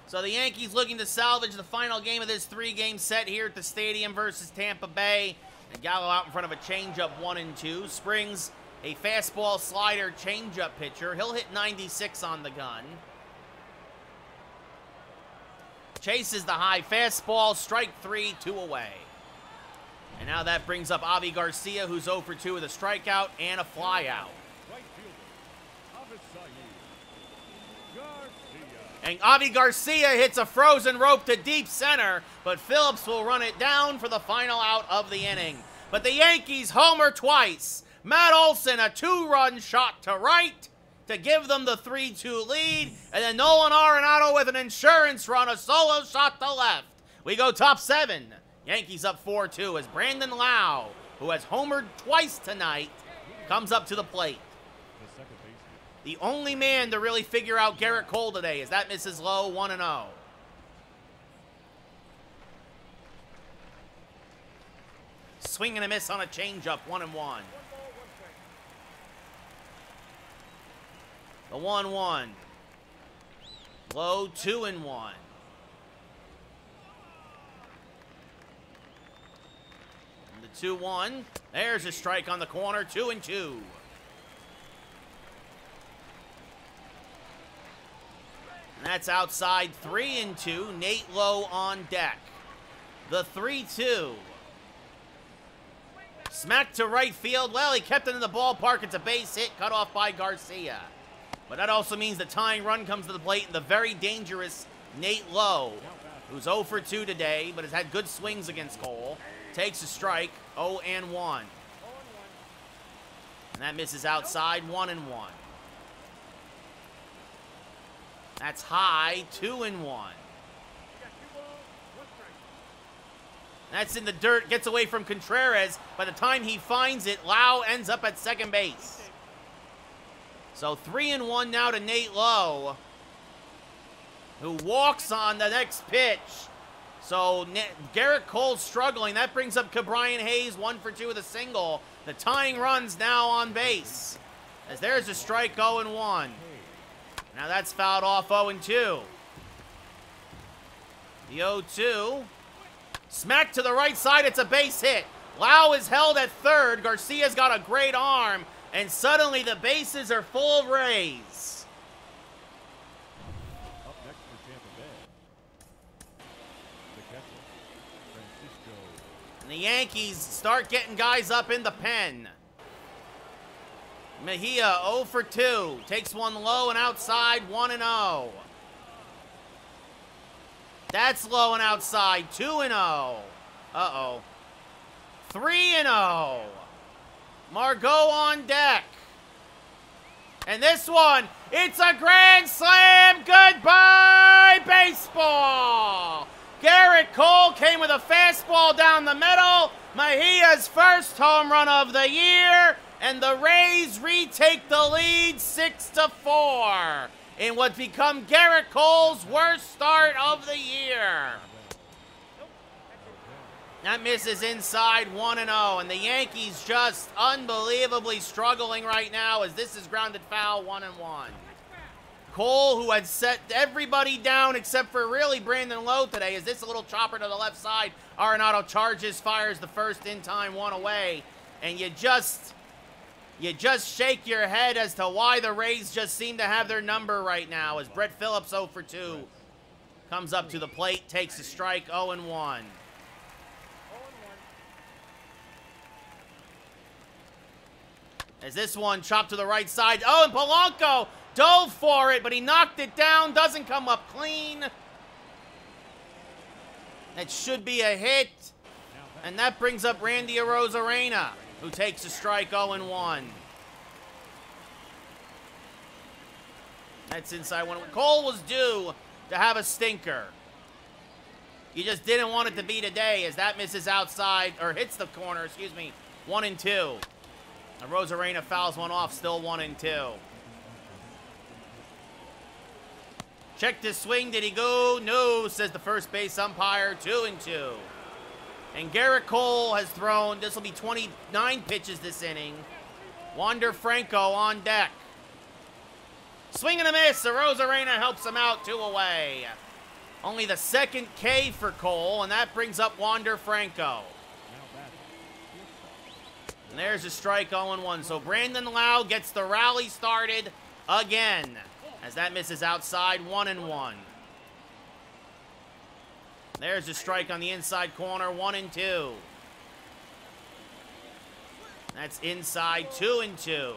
So the Yankees looking to salvage the final game of this 3-game set here at the stadium versus Tampa Bay. And Gallo out in front of a changeup, 1-2. Springs a fastball, slider, changeup pitcher. He'll hit 96 on the gun. Chases the high fastball, strike 3, 2 away. And now that brings up Avi Garcia, who's 0 for 2 with a strikeout and a flyout. Right fielder, Garcia. And Avi Garcia hits a frozen rope to deep center, but Phillips will run it down for the final out of the inning. But the Yankees homer twice. Matt Olson, a 2-run shot to right to give them the 3-2 lead. And then Nolan Arenado with an insurance run, a solo shot to left. We go top 7. Yankees up 4-2 as Brandon Lau, who has homered twice tonight, comes up to the plate. The second baseman. The only man to really figure out Garrett Cole today is that misses low, 1-0. Swing and a miss on a changeup, 1-1. The 1-1. Low, 2-1. And the 2-1. There's a strike on the corner, 2-2. And that's outside, 3-2. Nate Lowe on deck. The 3-2. Smack to right field. Well, he kept it in the ballpark. It's a base hit cut off by Garcia. But that also means the tying run comes to the plate, and the very dangerous Nate Lowe, who's 0 for 2 today, but has had good swings against Cole, takes a strike, 0-1. And that misses outside, 1-1. That's high, 2-1. That's in the dirt, gets away from Contreras. By the time he finds it, Lau ends up at second base. So 3-1 now to Nate Lowe, who walks on the next pitch. So Garrett Cole's struggling. That brings up Ke'Bryan Hayes, 1 for 2 with a single. The tying run's now on base, as there's a strike, 0-1. Now that's fouled off, 0-2. The 0-2. Smack to the right side, it's a base hit. Lau is held at third. Garcia's got a great arm. And suddenly the bases are full of Rays. Up next for Tampa Bay. The catcher, Francisco. And the Yankees start getting guys up in the pen. Mejia 0 for 2. Takes one low and outside, 1-0. That's low and outside, 2-0. Uh-oh. 3-0. Margot on deck. And this one, it's a grand slam. Goodbye, baseball. Garrett Cole came with a fastball down the middle. Mejia's first home run of the year. And the Rays retake the lead 6-4 in what's become Garrett Cole's worst start of the year. That misses inside, 1-0, and the Yankees just unbelievably struggling right now as this is grounded foul, 1-1. Cole, who had set everybody down except for really Brandon Lowe today, is this a little chopper to the left side. Arenado charges, fires the first in time, 1 away, and you just shake your head as to why the Rays just seem to have their number right now as Brett Phillips 0 for 2 comes up to the plate, takes a strike, 0-1. As this one chopped to the right side. Oh, and Polanco dove for it, but he knocked it down. Doesn't come up clean. That should be a hit. And that brings up Randy Arozarena, who takes a strike, 0-1. That's inside one. Cole was due to have a stinker. You just didn't want it to be today as that misses outside, or hits the corner, excuse me, 1-2. And Rosarena fouls one off, still 1-2. Check this swing. Did he go? No, says the first base umpire. 2-2. And Garrett Cole has thrown, this will be 29 pitches this inning. Wander Franco on deck. Swing and a miss. Arozarena helps him out, 2 away. Only the second K for Cole, and that brings up Wander Franco. And there's a strike, 0-1. So Brandon Lau gets the rally started again, as that misses outside, 1-1. There's a strike on the inside corner, 1-2. That's inside, 2-2.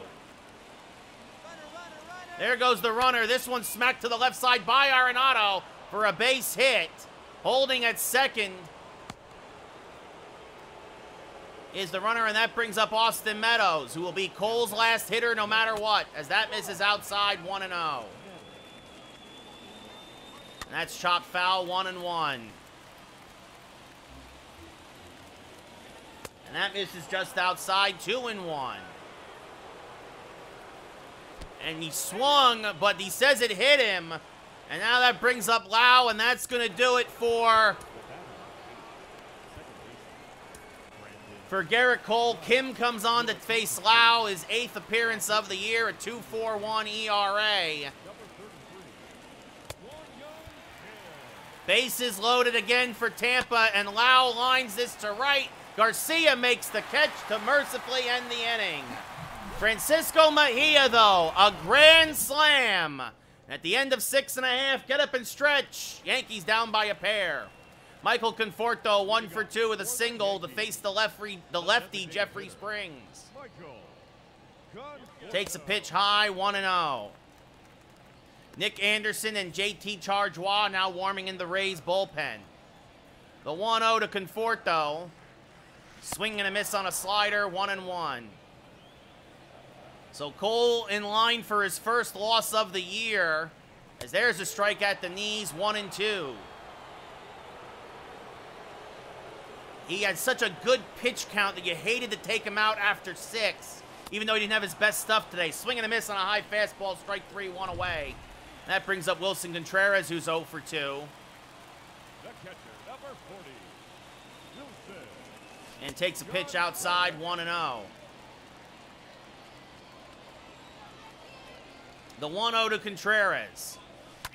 There goes the runner. This one smacked to the left side by Arenado for a base hit. Holding at second is the runner, and that brings up Austin Meadows, who will be Cole's last hitter no matter what, as that misses outside, 1-0. And that's chopped foul, 1-1. And that misses just outside, 2-1. And he swung, but he says it hit him. And now that brings up Lau, and that's going to do it for Garrett Cole. Kim comes on to face Lau, his 8th appearance of the year, a 2.41 ERA. Bases loaded again for Tampa, and Lau lines this to right. Garcia makes the catch to mercifully end the inning. Francisco Mejia, though, a grand slam. At the end of 6.5, get up and stretch. Yankees down by a pair. Michael Conforto, 1 for 2 with a single to face the lefty Jeffrey Springs. Takes a pitch high, 1-0. Nick Anderson and JT Chargois now warming in the Rays bullpen. The 1-0 to Conforto. Swing and a miss on a slider, 1-1. So Cole in line for his first loss of the year, as there's a strike at the knees, 1-2. He had such a good pitch count that you hated to take him out after 6, even though he didn't have his best stuff today. Swing and a miss on a high fastball, strike 3, 1 away. And that brings up Wilson Contreras, who's 0 for 2. The catcher, number 40, Wilson. And takes a pitch outside, 1-0. The 1-0 to Contreras.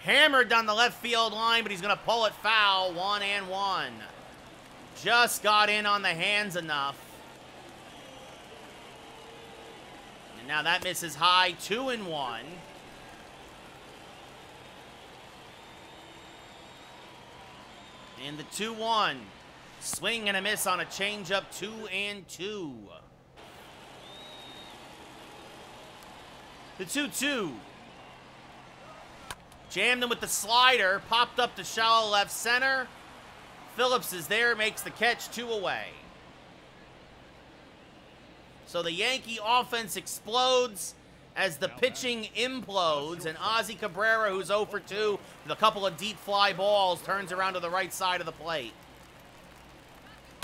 Hammered down the left field line, but he's going to pull it foul, 1-1. Just got in on the hands enough. And now that misses high, 2-1. And the 2-1. Swing and a miss on a changeup, 2-2. The 2-2. Jammed him with the slider, popped up to shallow left center. Phillips is there, makes the catch, 2 away. So the Yankee offense explodes as the pitching implodes, and Ozzie Cabrera, who's 0 for 2 with a couple of deep fly balls, turns around to the right side of the plate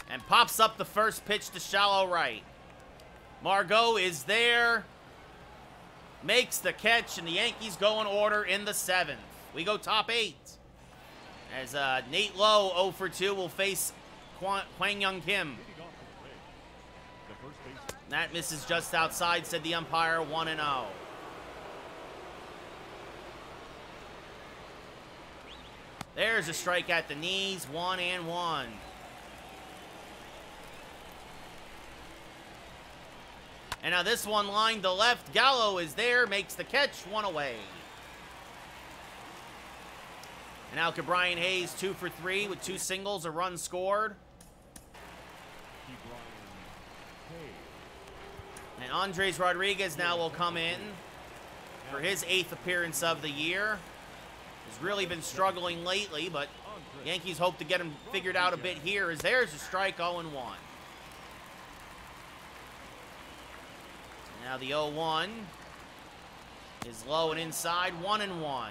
and pops up the first pitch to shallow right. Margot is there, makes the catch, and the Yankees go in order in the 7th. We go top 8. As Nate Lowe, 0 for 2, will face Kwang Young Kim. That misses just outside, said the umpire, 1-0. There's a strike at the knees, 1-1. And now this one lined to left. Gallo is there, makes the catch, 1 away. And now Brian Hayes, 2 for 3 with 2 singles, a run scored. And Andres Rodriguez now will come in for his 8th appearance of the year. He's really been struggling lately, but Yankees hope to get him figured out a bit here, as there's a strike, 0-1. Now the 0-1 is low and inside, 1-1.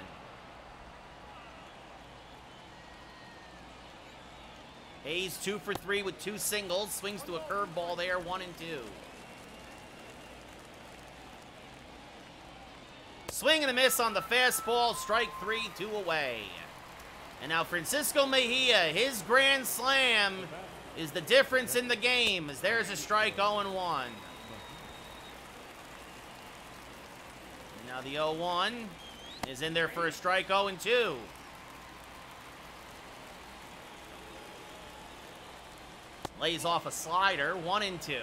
Hayes 2 for 3 with 2 singles, swings to a curveball there, 1-2. Swing and a miss on the fastball. Strike 3, 2 away. And now Francisco Mejia, his grand slam is the difference in the game, as there's a strike 0-1. And now the 0-1 is in there for a strike 0-2. Lays off a slider, 1-2.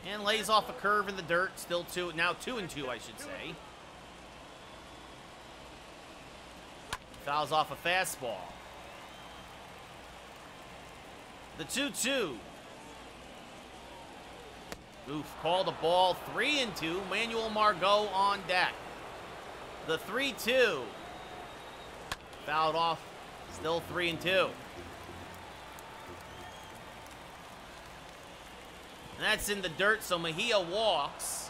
And lays off a curve in the dirt, still now 2-2, I should say. Fouls off a fastball. The 2-2. Oof, called a ball, 3-2. Manuel Margot on deck. The 3-2. Fouled off, still 3-2. And that's in the dirt, so Mejia walks.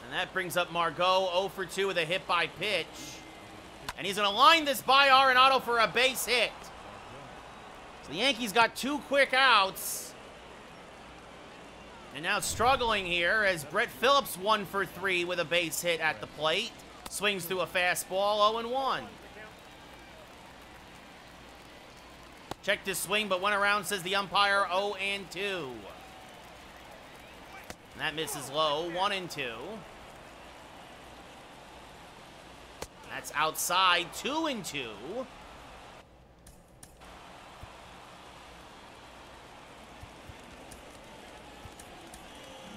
And that brings up Margot 0 for 2 with a hit by pitch. And he's going to line this by Arenado for a base hit. So the Yankees got 2 quick outs. And now struggling here as Brett Phillips 1 for 3 with a base hit at the plate. Swings through a fastball, 0-1. Checked his swing, but went around, says the umpire, 0-2. And that misses low, 1-2. That's outside, 2-2.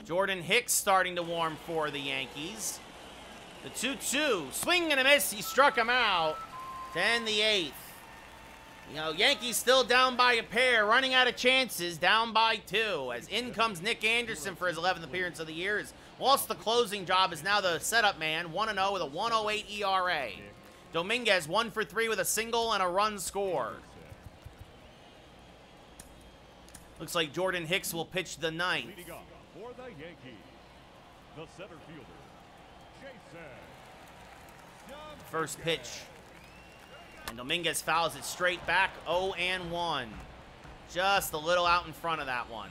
Jordan Hicks starting to warm for the Yankees. The 2-2, swing and a miss, he struck him out to end the 8th. You know, Yankees still down by a pair, running out of chances, down by 2. As in comes Nick Anderson for his 11th appearance of the year. Has lost the closing job, is now the setup man, 1-0 with a 1.08 ERA. Dominguez 1 for 3 with a single and a run scored. Looks like Jordan Hicks will pitch the 9th. Leading off for the Yankees, the center fielder, Jason. First pitch. And Dominguez fouls it straight back, 0-1. Just a little out in front of that one.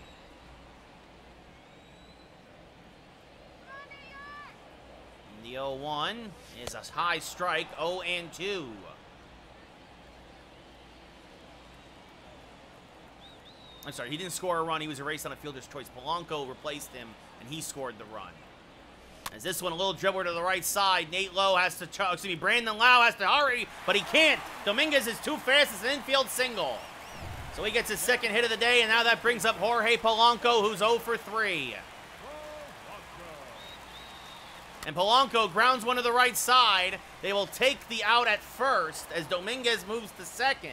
And the 0-1 is a high strike, 0-2. I'm sorry, he didn't score a run. He was erased on a fielder's choice. Polanco replaced him, and he scored the run. As this one, a little dribbler to the right side. Brandon Lau has to hurry, but he can't. Dominguez is too fast. It's an infield single. So he gets his second hit of the day, and now that brings up Jorge Polanco, who's 0 for 3. And Polanco grounds one to the right side. They will take the out at first as Dominguez moves to second.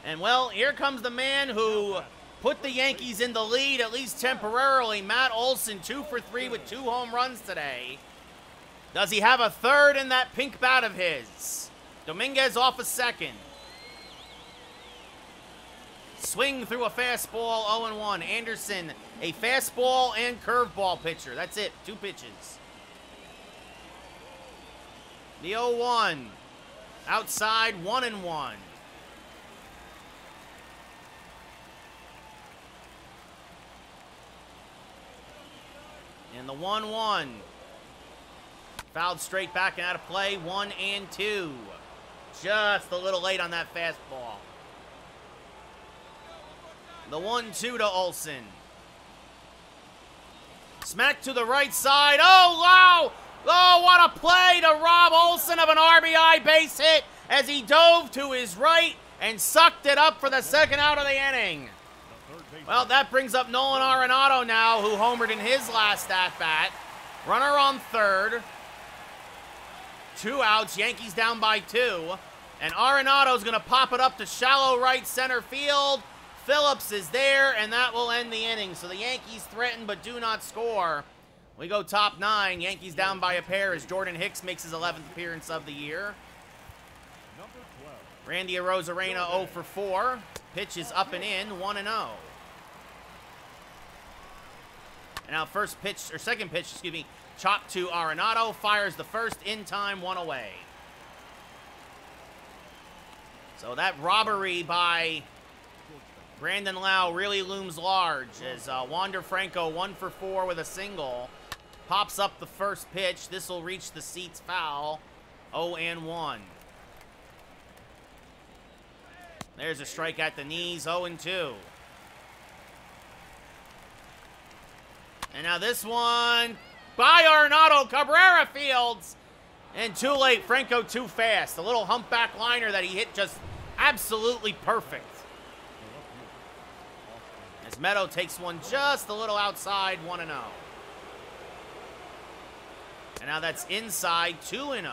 And, well, here comes the man who put the Yankees in the lead, at least temporarily. Matt Olson, 2 for 3 with 2 home runs today. Does he have a third in that pink bat of his? Dominguez off a second. Swing through a fastball, 0-1. Anderson, a fastball and curveball pitcher. That's it, 2 pitches. The 0-1. Outside, 1-1. And the 1-1. Fouled straight back and out of play, 1-2. Just a little late on that fastball. The 1-2 to Olson. Smack to the right side. Oh, wow! Oh, what a play to rob Olson of an RBI base hit as he dove to his right and sucked it up for the second out of the inning. Well, that brings up Nolan Arenado now, who homered in his last at-bat. Runner on third. 2 outs. Yankees down by 2. And Arenado's going to pop it up to shallow right center field. Phillips is there, and that will end the inning. So the Yankees threaten but do not score. We go top 9. Yankees down by a pair as Jordan Hicks makes his 11th appearance of the year. Randy Arozarena 0 for 4. Pitch is up and in, 1-0. And now second pitch, chopped to Arenado, fires the first in time, 1 away. So that robbery by Brandon Lau really looms large as Wander Franco 1 for 4 with a single. Pops up the first pitch. This will reach the seats foul. 0-1. There's a strike at the knees. 0-2. And now this one by Arenado. Cabrera fields. And too late. Franco too fast. A little humpback liner that he hit just absolutely perfect. As Meadow takes one just a little outside. 1-0. And now that's inside. 2-0.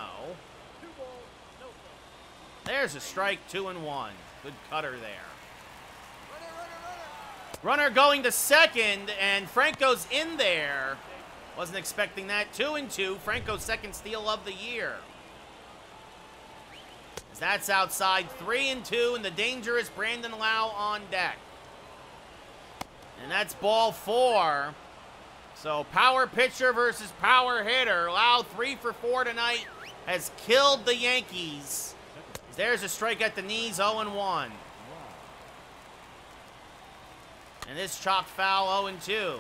There's a strike. 2-1. Good cutter there. Runner going to second, and Franco's in there. Wasn't expecting that. 2-2. Franco's second steal of the year. As that's outside. 3-2, and the dangerous Brandon Lau on deck. And that's ball 4. So power pitcher versus power hitter. Lau 3 for 4 tonight has killed the Yankees. There's a strike at the knees. 0-1. And this chopped foul. 0-2.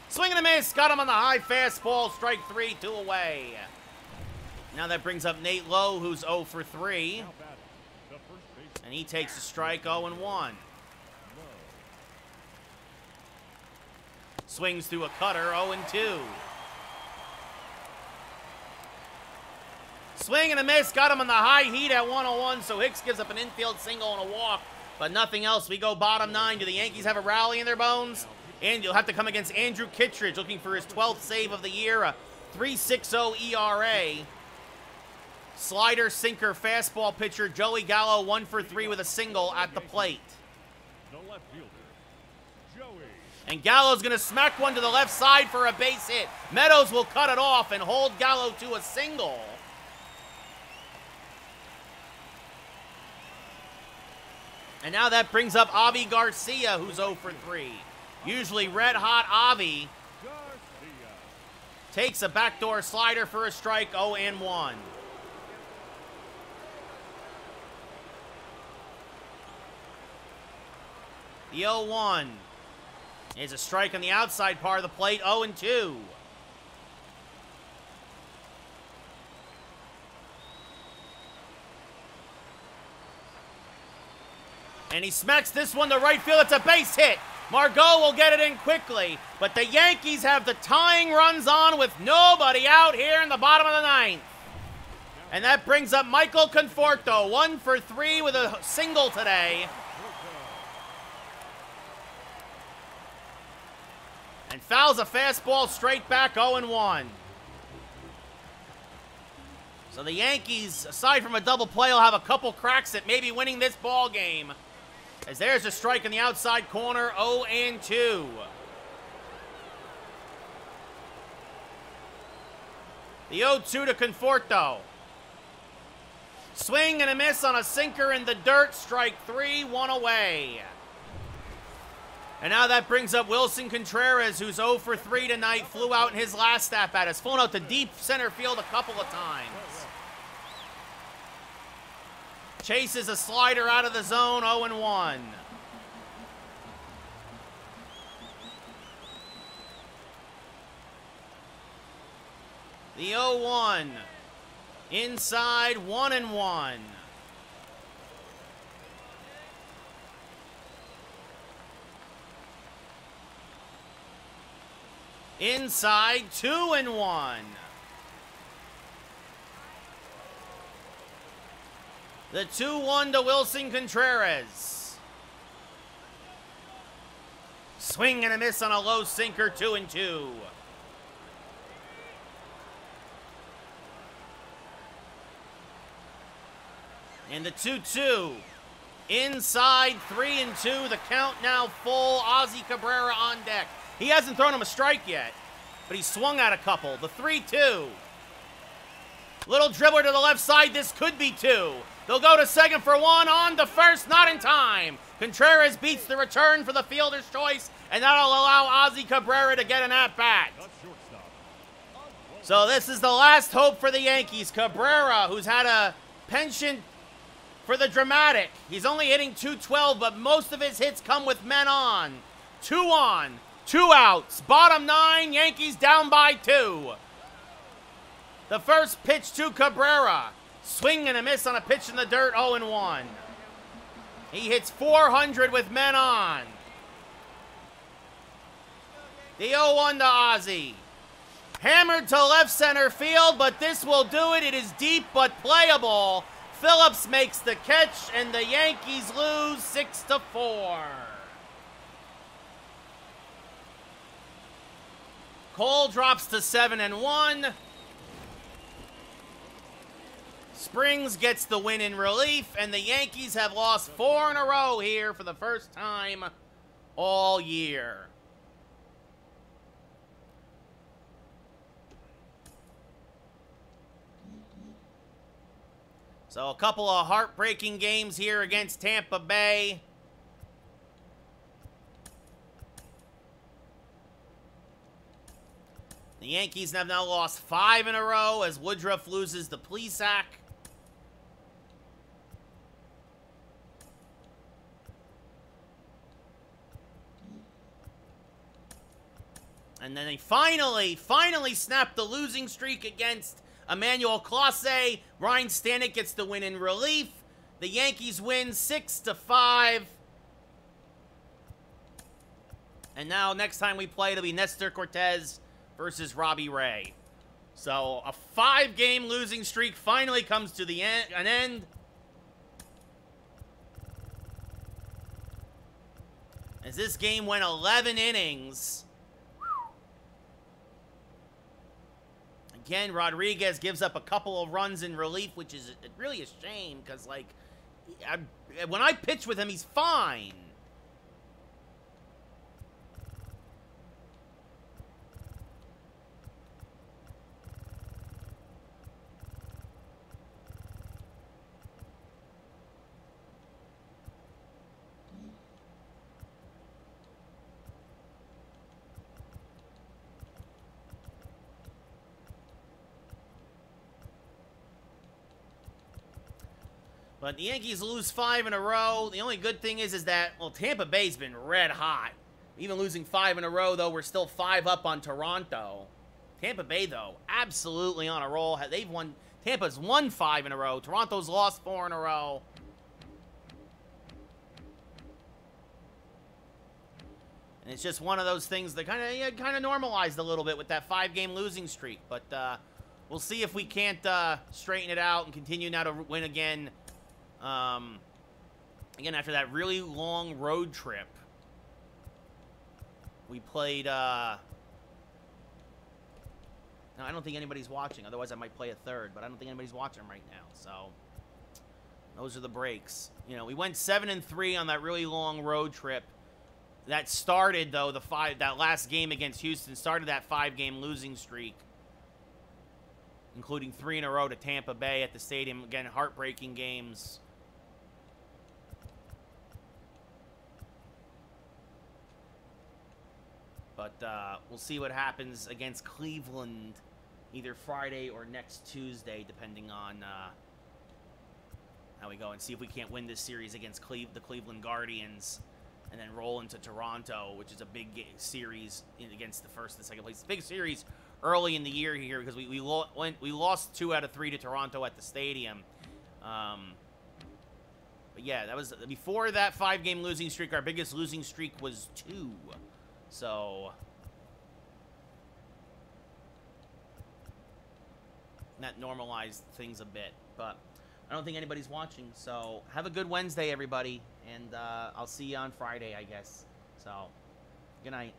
Swing and a miss. Got him on the high fastball. Strike 3. 2 away. Now that brings up Nate Lowe, who's 0 for 3. And he takes a strike. 0-1. Swings through a cutter. 0-2. Swing and a miss. Got him on the high heat at 101. So Hicks gives up an infield single and a walk. But nothing else. We go bottom 9. Do the Yankees have a rally in their bones? And you'll have to come against Andrew Kittredge, looking for his 12th save of the year. A 3.60 ERA. Slider, sinker, fastball pitcher Joey Gallo 1 for 3 with a single at the plate. The left fielder, Joey. And Gallo's going to smack one to the left side for a base hit. Meadows will cut it off and hold Gallo to a single. And now that brings up Avi Garcia, who's 0 for 3. Usually red-hot Avi Garcia. takes a backdoor slider for a strike. 0-1. The 0-1 is a strike on the outside part of the plate. 0-2. And he smacks this one to right field. It's a base hit. Margot will get it in quickly. But the Yankees have the tying runs on with nobody out here in the bottom of the 9th. And that brings up Michael Conforto. 1 for 3 with a single today. And fouls a fastball straight back. 0-1. So the Yankees, aside from a double play, will have a couple cracks at maybe winning this ball game. As there's a strike in the outside corner. 0-2. The 0-2 to Conforto. Swing and a miss on a sinker in the dirt. Strike 3. 1 away. And now that brings up Wilson Contreras, who's 0 for 3 tonight. Flew out in his last at-bat. Has flown out to deep center field a couple of times. Chases a slider out of the zone. 0-1. The 0-1. Inside. 1-1. Inside. 2-1. The 2-1 to Wilson Contreras. Swing and a miss on a low sinker. 2-2. And the 2-2. Inside. 3-2. The count now full. Ozzy Cabrera on deck. He hasn't thrown him a strike yet, but he swung at a couple. The 3-2. Little dribbler to the left side. This could be 2. They'll go to second for 1. On to first. Not in time. Contreras beats the return for the fielder's choice, and that'll allow Ozzy Cabrera to get an at-bat. So this is the last hope for the Yankees. Cabrera, who's had a penchant for the dramatic. He's only hitting .212, but most of his hits come with men on. 2 on, 2 outs. Bottom 9, Yankees down by 2. The first pitch to Cabrera. Swing and a miss on a pitch in the dirt, 0-1. He hits .400 with men on. The 0-1 to Ozzie. Hammered to left center field, but this will do it. It is deep but playable. Phillips makes the catch, and the Yankees lose 6-4. Cole drops to 7-1. Springs gets the win in relief, and the Yankees have lost 4 in a row here for the first time all year. So a couple of heartbreaking games here against Tampa Bay. The Yankees have now lost 5 in a row as Woodruff loses to Plesac. And then they finally snapped the losing streak against Emmanuel Clase. Ryan Stanek gets the win in relief. The Yankees win 6-5. And now next time we play, it'll be Nestor Cortez versus Robbie Ray. So a 5-game losing streak finally comes to an end. As this game went 11 innings. Again, Rodriguez gives up a couple of runs in relief, which is really a shame because, like, when I pitch with him, he's fine. But the Yankees lose 5 in a row. The only good thing is that, well, Tampa Bay's been red hot. Even losing 5 in a row, though, we're still 5 up on Toronto. Tampa Bay, though, absolutely on a roll. They've won. Tampa's won 5 in a row. Toronto's lost 4 in a row. And it's just one of those things that kind of normalized a little bit with that 5-game losing streak. But we'll see if we can't straighten it out and continue now to win again. Again, after that really long road trip, we played, no, I don't think anybody's watching. Otherwise, I might play a third, but I don't think anybody's watching right now. So, those are the breaks. You know, we went 7-3 on that really long road trip. That started, though, that last game against Houston started that 5-game losing streak, including 3 in a row to Tampa Bay at the stadium. Again, heartbreaking games. But we'll see what happens against Cleveland either Friday or next Tuesday, depending on how we go, and see if we can't win this series against the Cleveland Guardians and then roll into Toronto, which is a big series against the first and second place. It's a big series early in the year here because we lost 2 out of 3 to Toronto at the stadium. But yeah, that was before that 5-game losing streak. Our biggest losing streak was 2. So that normalized things a bit, but I don't think anybody's watching. So have a good Wednesday, everybody, and I'll see you on Friday, I guess. So good night.